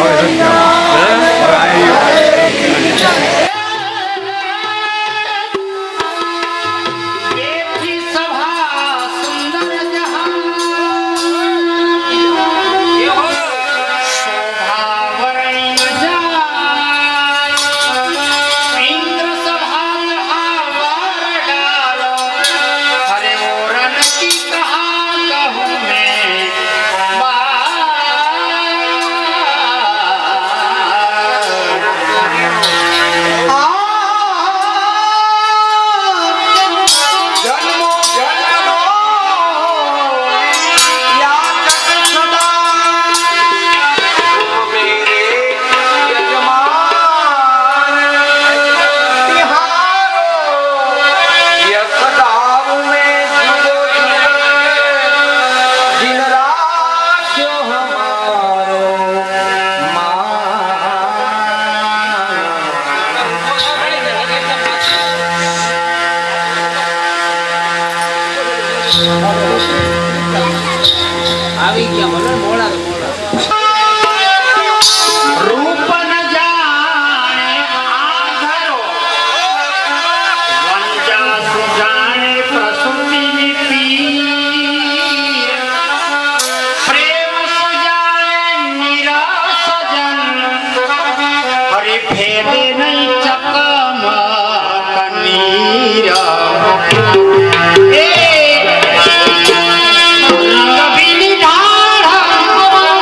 और आई આવી ગયા મને મોડા રૂપ ન જાણે આધારો વંજા સુજાણે પ્રસુતિની પીર પ્રેમ સુજાણે નિરાસજન હરિ ભેદે નહીં ચકમ કનીર એ રવિની ઢાળ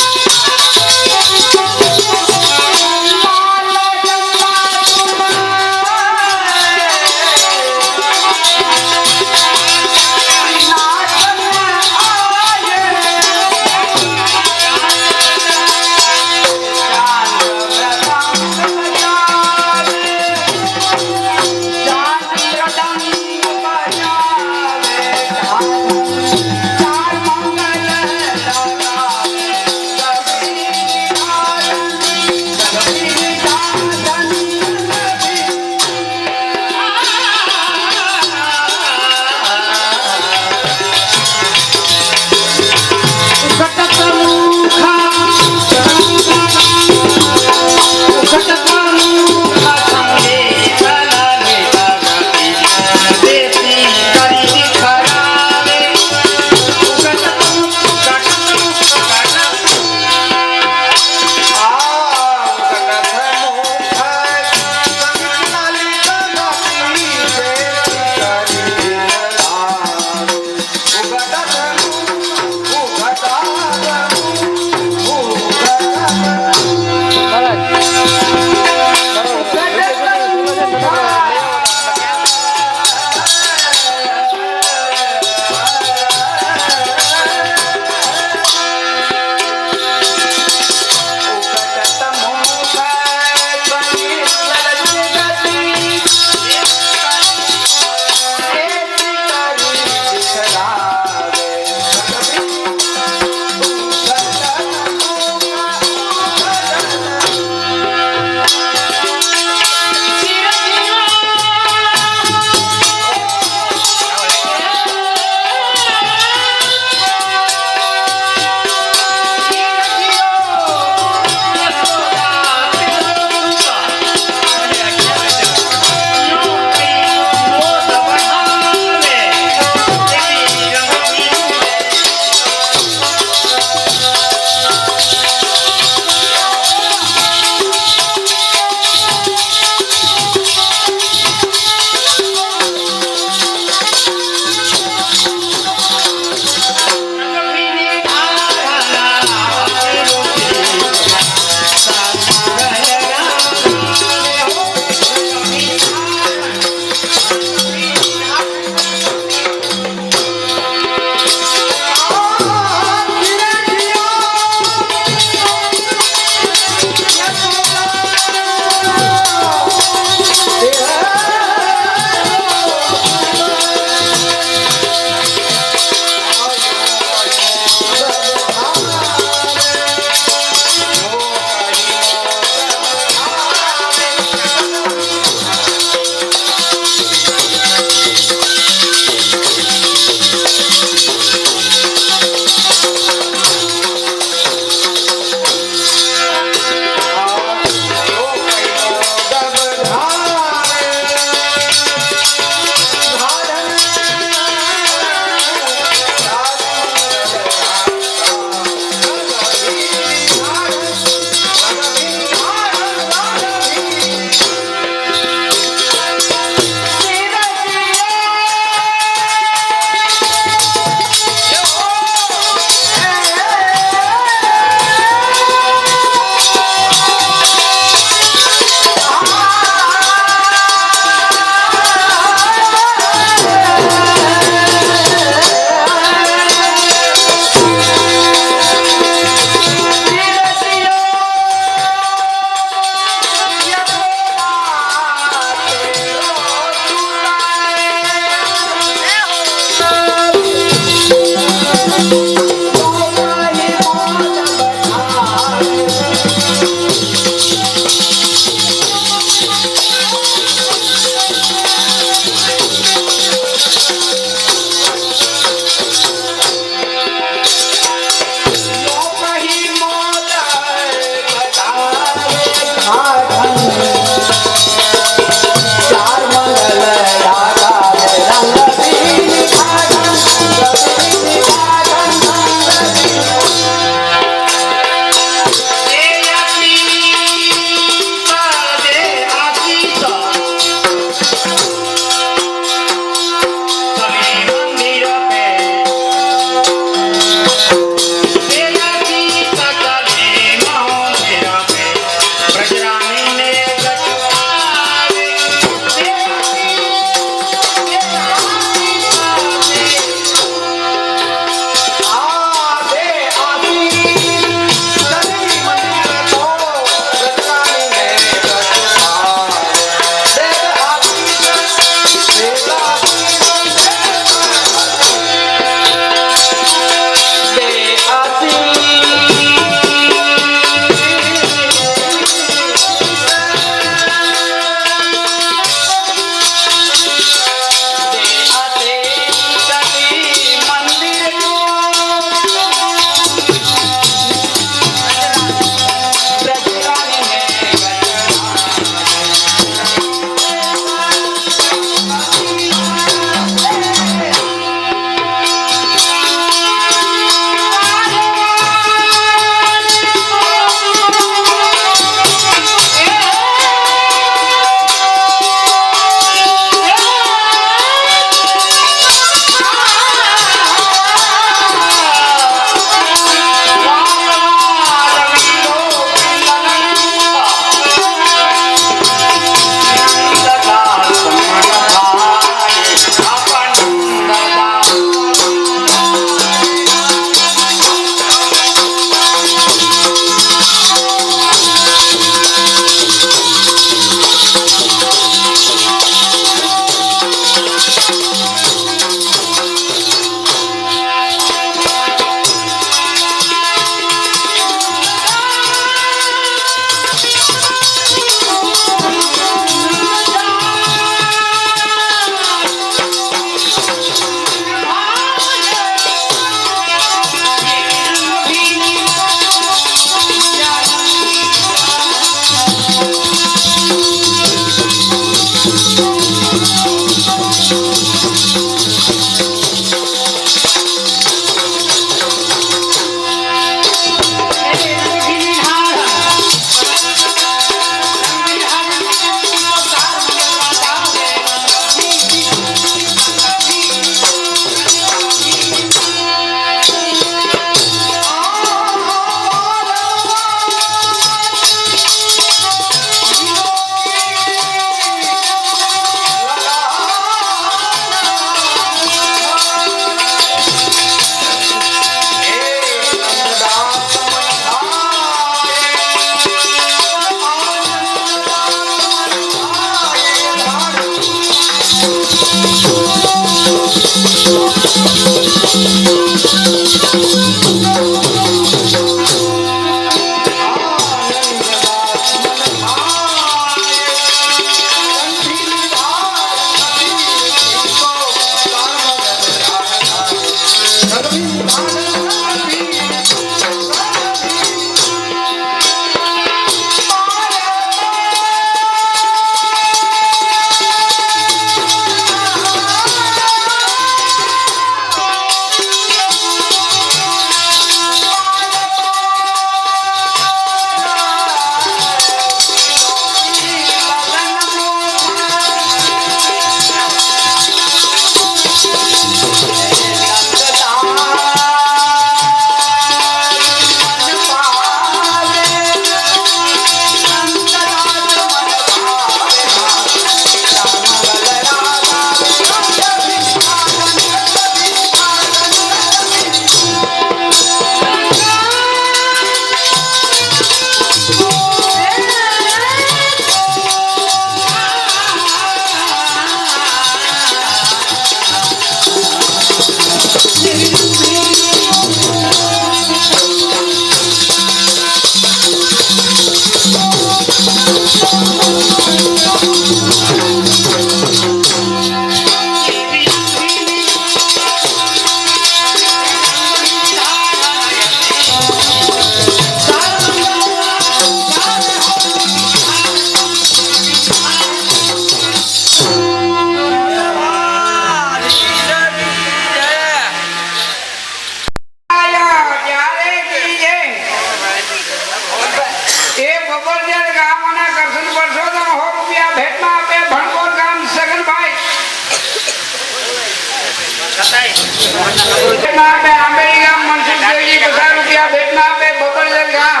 ભેટમાં આપે આંબેડી ગામ મનસુખ દેવજી 50 રૂપિયા ભેટમાં આપે બબરજર ગામ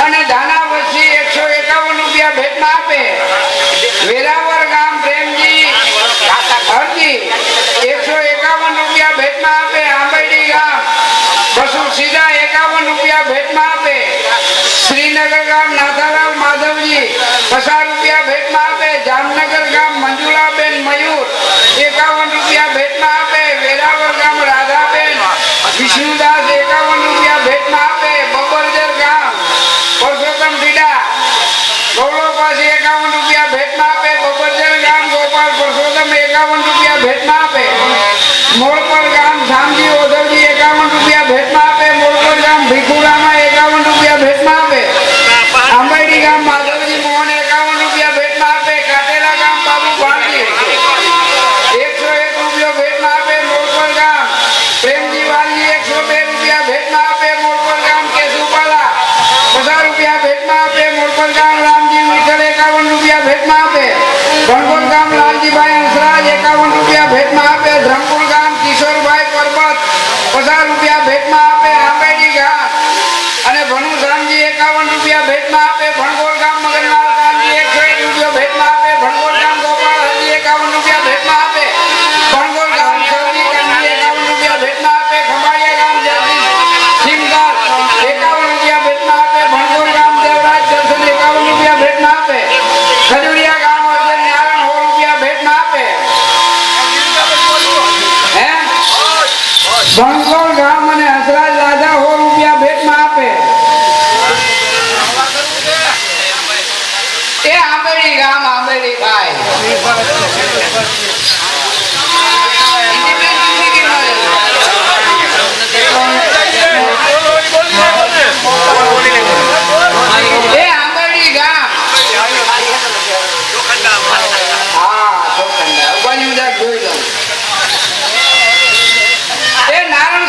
અને ધાના વસ્તી 151 રૂપિયા ભેટમાં આપે વેરાવર ગામ પ્રેમજી હરજી 151 રૂપિયા ભેટમાં આપે આંબેડી ગામ બસુ સીધા 51 રૂપિયા ભેટમાં આપે શ્રીનગર ગામ નાથારાવ માધવજી 50 રૂપિયા ભેટમાં આપે જામનગર ગામ મંજુલાબેન મયુર 51 રૂપિયા ભેટમાં આપે વેરાવર ગામ રાધાબેન વિષ્ણુદાસ 51 રૂપિયા ભેટમાં આપે બબરજર ગામ પરસોત્તમ ઢીડા ગૌરવ પાસે 51 રૂપિયા ભેટમાં આપે બબરજર ગામ ગોપાલ પરસોત્તમ 51 રૂપિયા ભેટમાં આપે મોરપર ગામ શામજી ઓધવજી 51 રૂપિયા ભેટમાં આપે મોરપર ગામ ભીખુરામાં 51 રૂપિયા ભેટમાં આપે આંબેડી ગામ માધવજી મોહન 51 રૂપિયા ભેટમાં આપે કાટેલા ગામ બાબુ ભાણજી 101 રૂપિયા ભેટમાં આપે મોરપર ગામ પ્રેમજી વાલજી 102 રૂપિયા ભેટમાં આપે મોરપર ગામ કેશુપાલા 50 રૂપિયા ભેટમાં આપે મોરપર ગામ રામજી વિઠ્ઠલ 51 રૂપિયા ભેટમાં આપે ભણગોળ ગામ લાલજીભાઈ હંસરાજ 51 રૂપિયા ભેટમાં આપે ધરમપુર ગામ કિશોરભાઈ પરબત 50 રૂપિયા ભેટમાં આપે આંબેડી ગામ અને ભણુ રામજી 51 રૂપિયા ભેટમાં આપે ભણગોળ ગામ મગનલાલ કાનજી 101 રૂપિયા ભેટમાં આપે ભણગોળ ગામ ગોપાલ હરજી 51 રૂપિયા ભેટમાં આપે ભણગોળ ગામ સરજી કાનજી 51 રૂપિયા ભેટમાં આપે ખંભાળિયા ગામ જગદીશ સિંગર 51 રૂપિયા ભેટમાં આપે ભણગોળ ગામ દેવરાજ દર્શન 51 રૂપિયા ભેટમાં આપે ખજુરિયા ગામ અર્જન નારાયણ 100 રૂપિયા ભેટમાં આપે હે ભણગોળ ગામ અને હસરાજ રાજા 100 રૂપિયા ભેટમાં આપે એ આંબેડી ગામ આંબેડી ભાઈ એ આંબેડી ગામ હા ચોખંડા ઉભાની ઉદાર જોઈ લો એ નારણ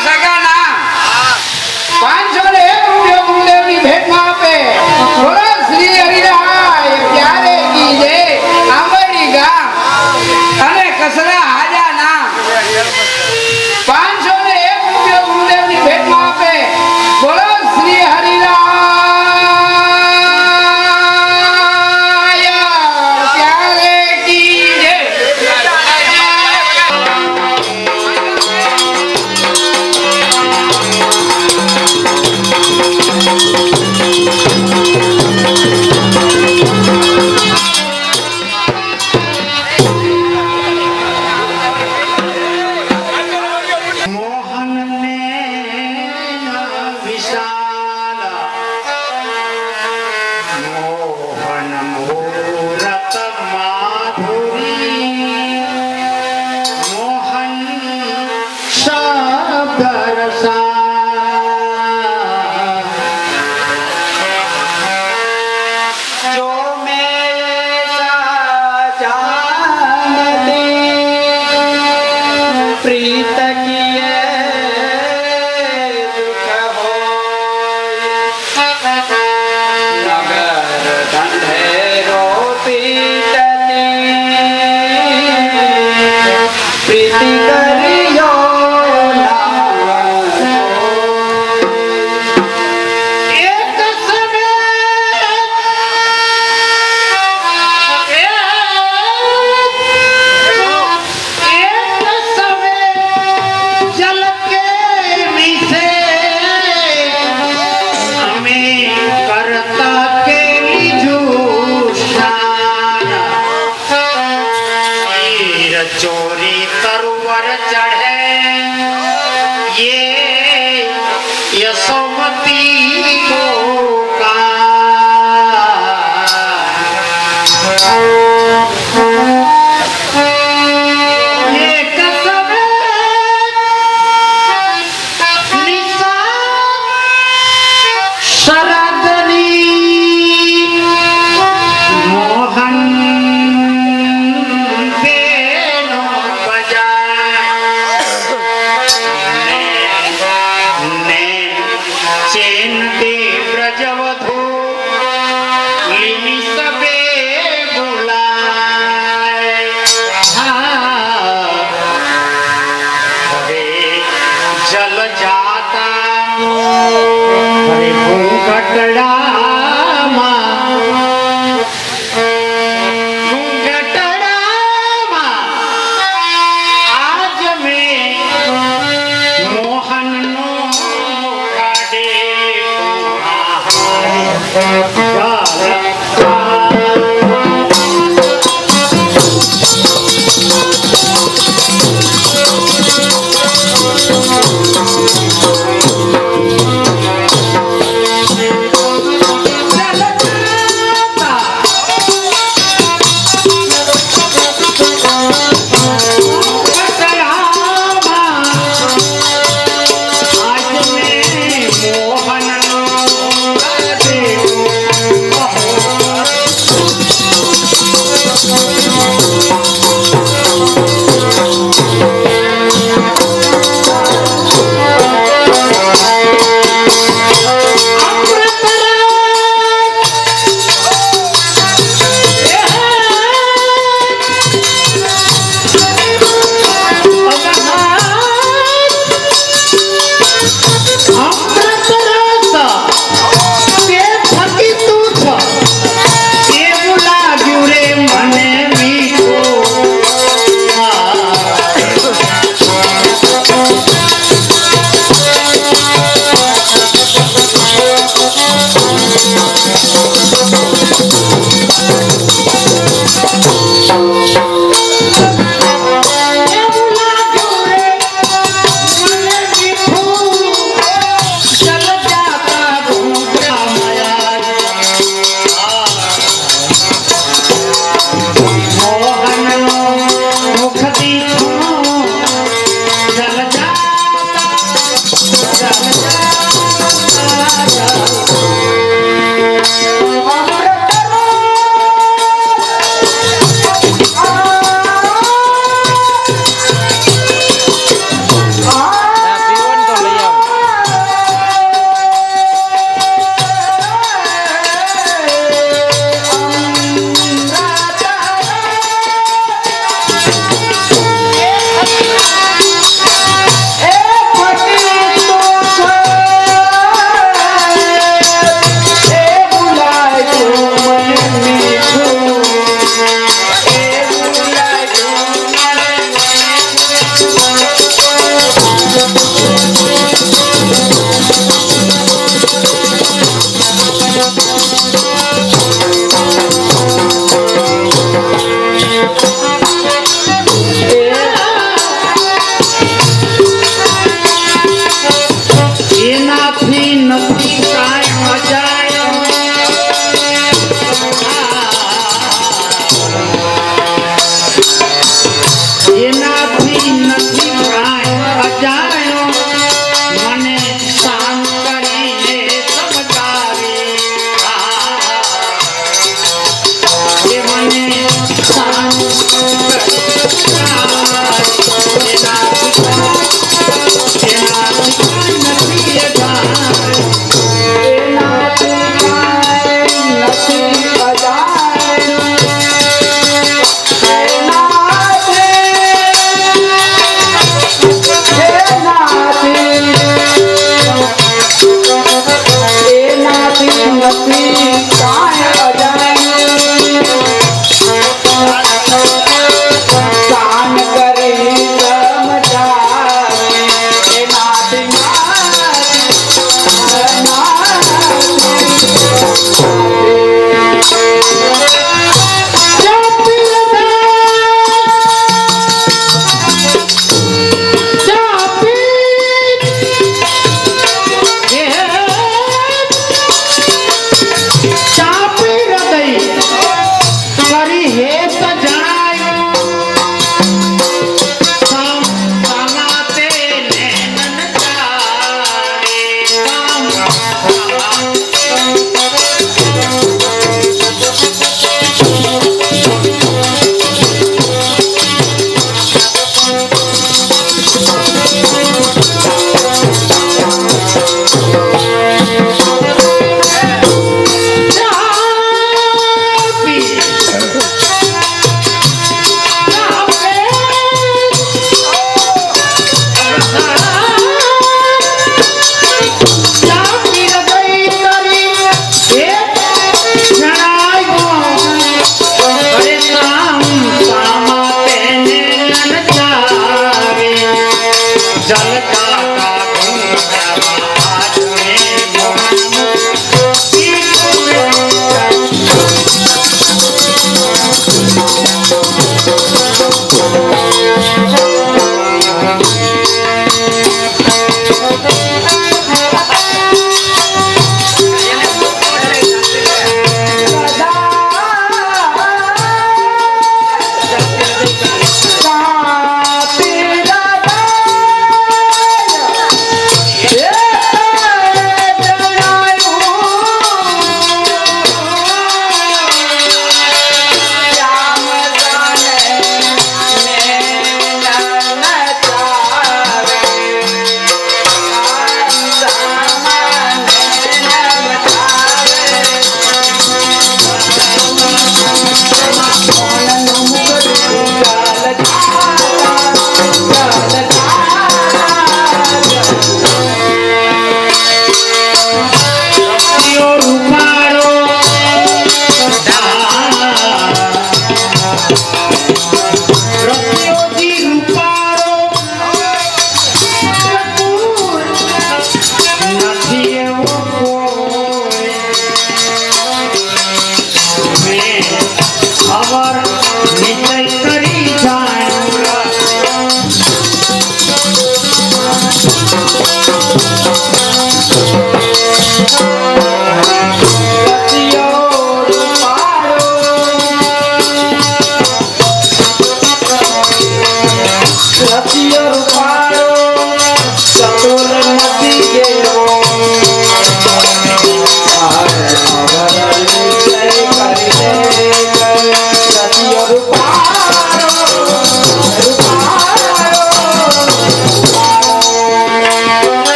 અરે ઘૂંઘટડામાં આજ મેં મોહનનો કાઢે મોહન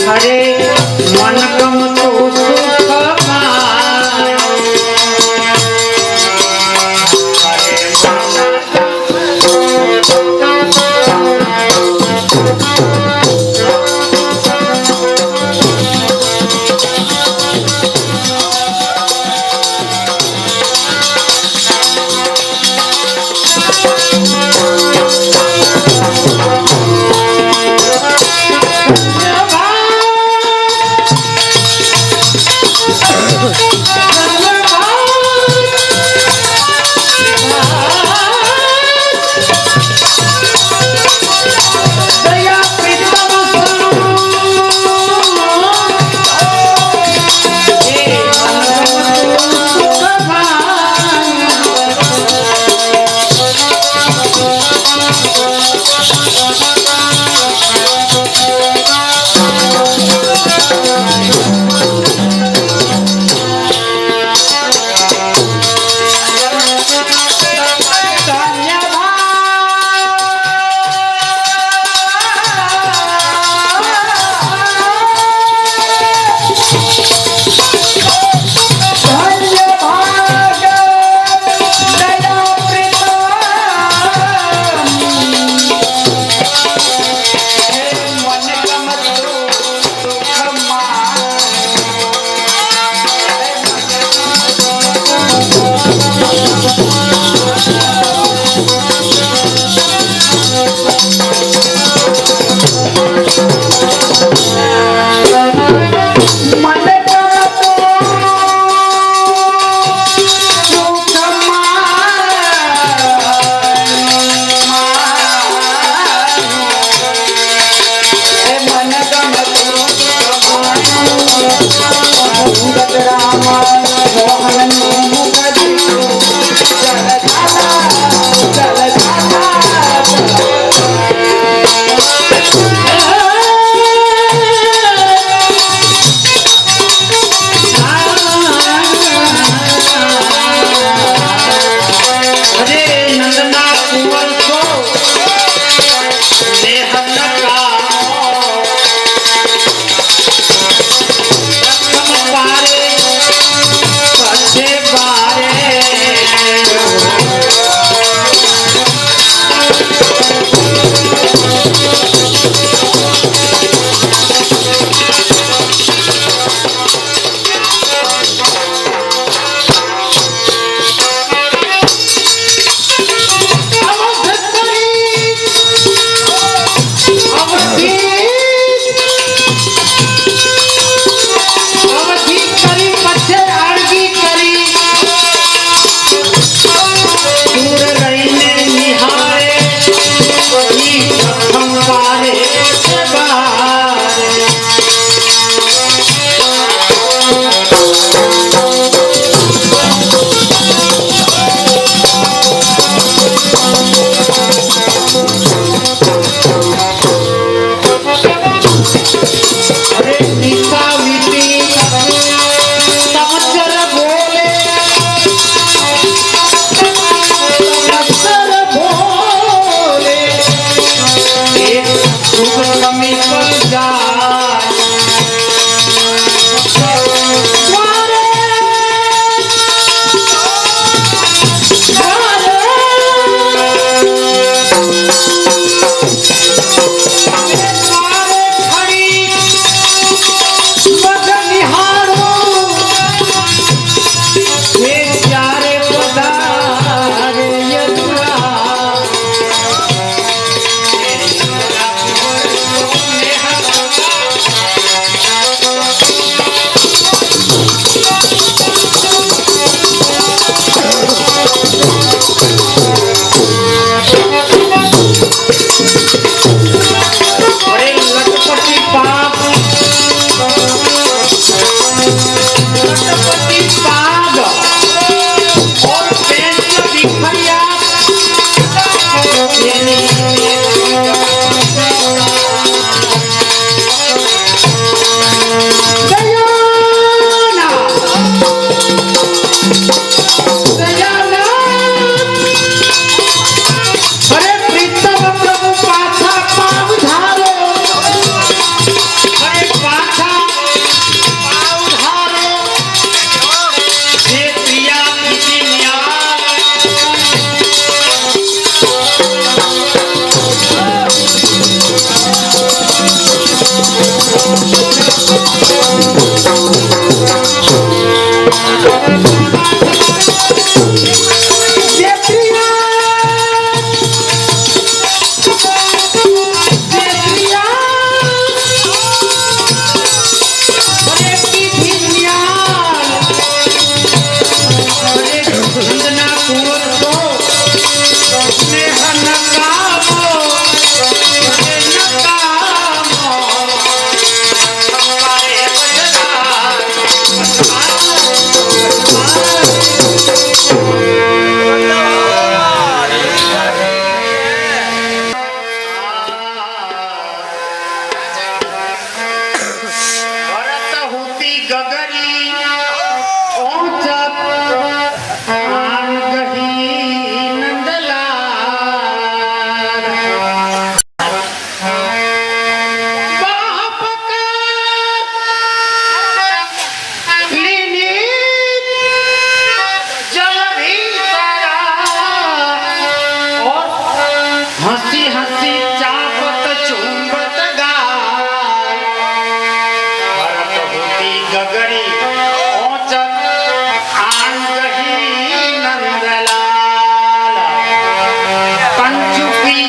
હરે Thank you.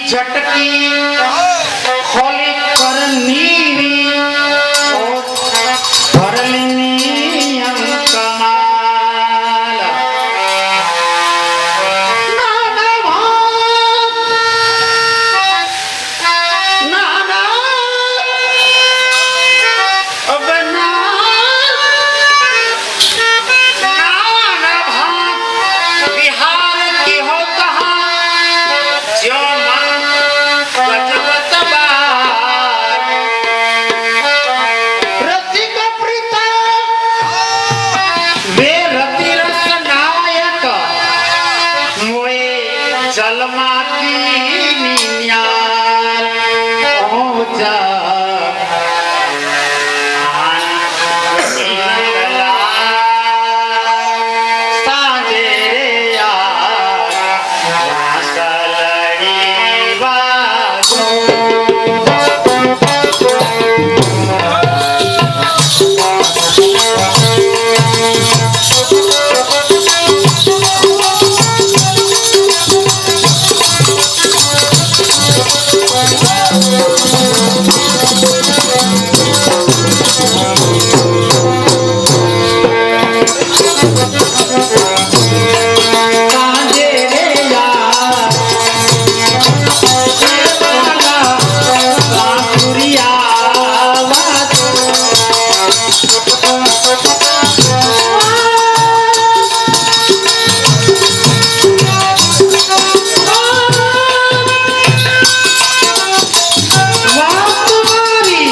झटकी खोली करनी भरलिनी कमाल नाना भात नाना अब नाना भात बिहार की हो कहा जो मन गजबत बार रसिक प्रीता वे रति रस नायक मोए जलमा की निन्यार ओ जा सांजे रे यार वासलड़ी बाजो सांजे रे यार वाला बांसुरिया बाजो वाह तुम्हारी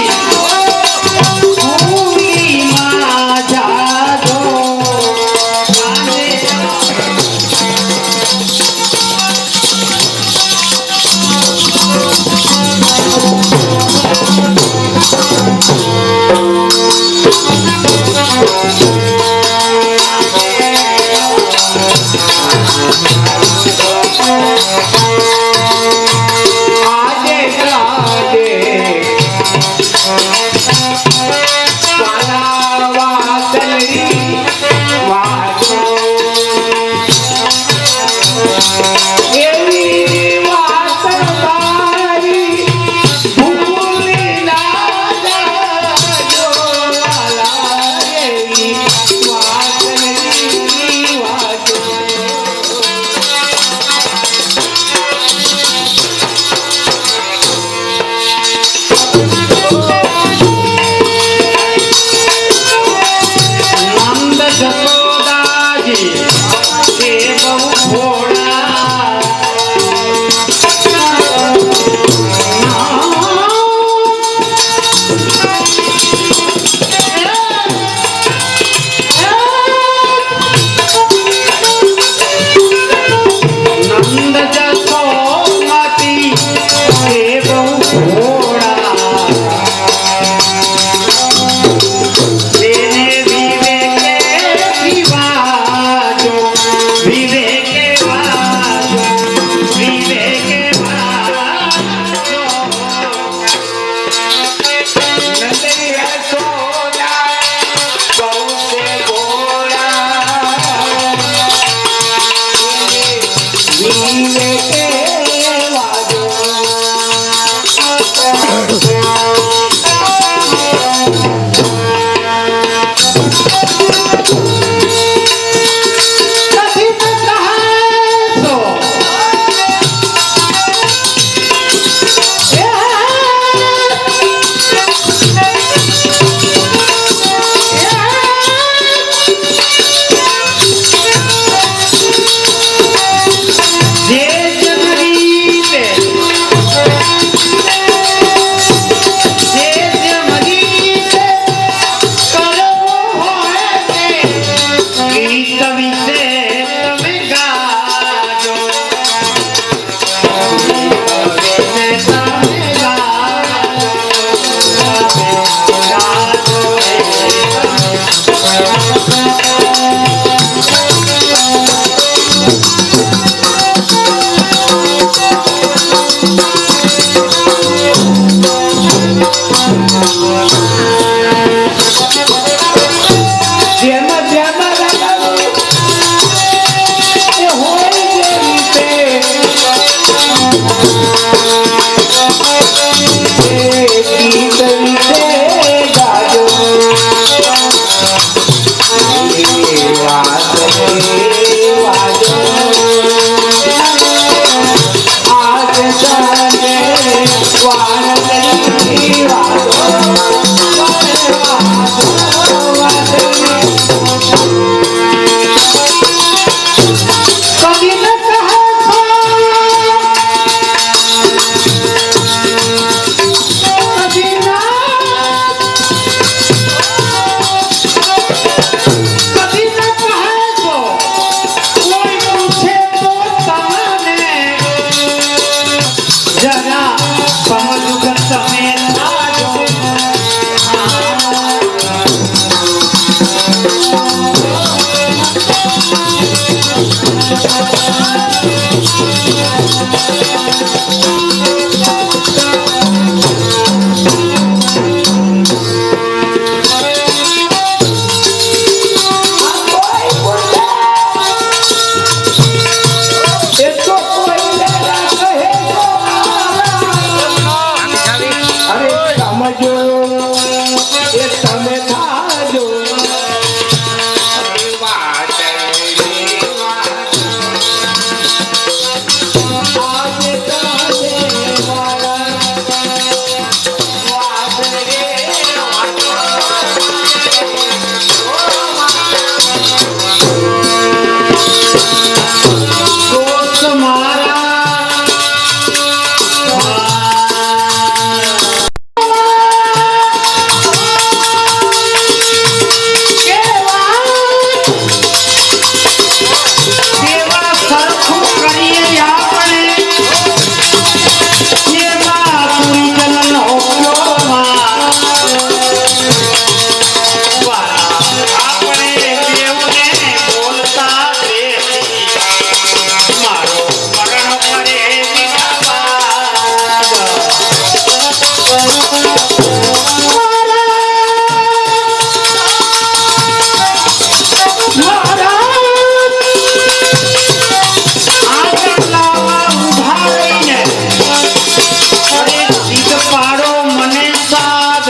અરે જીદ પાડો મને સાદ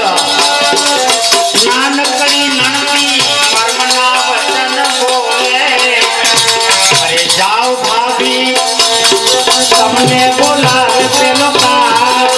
નાનકડી નણતી કર્મના વચન બોલે અરે જાઓ ભાભી તમને બોલાવે પેલો કાર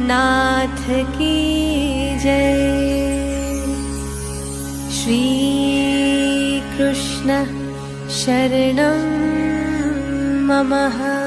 नाथ की जय। श्री कृष्ण शरणं मम।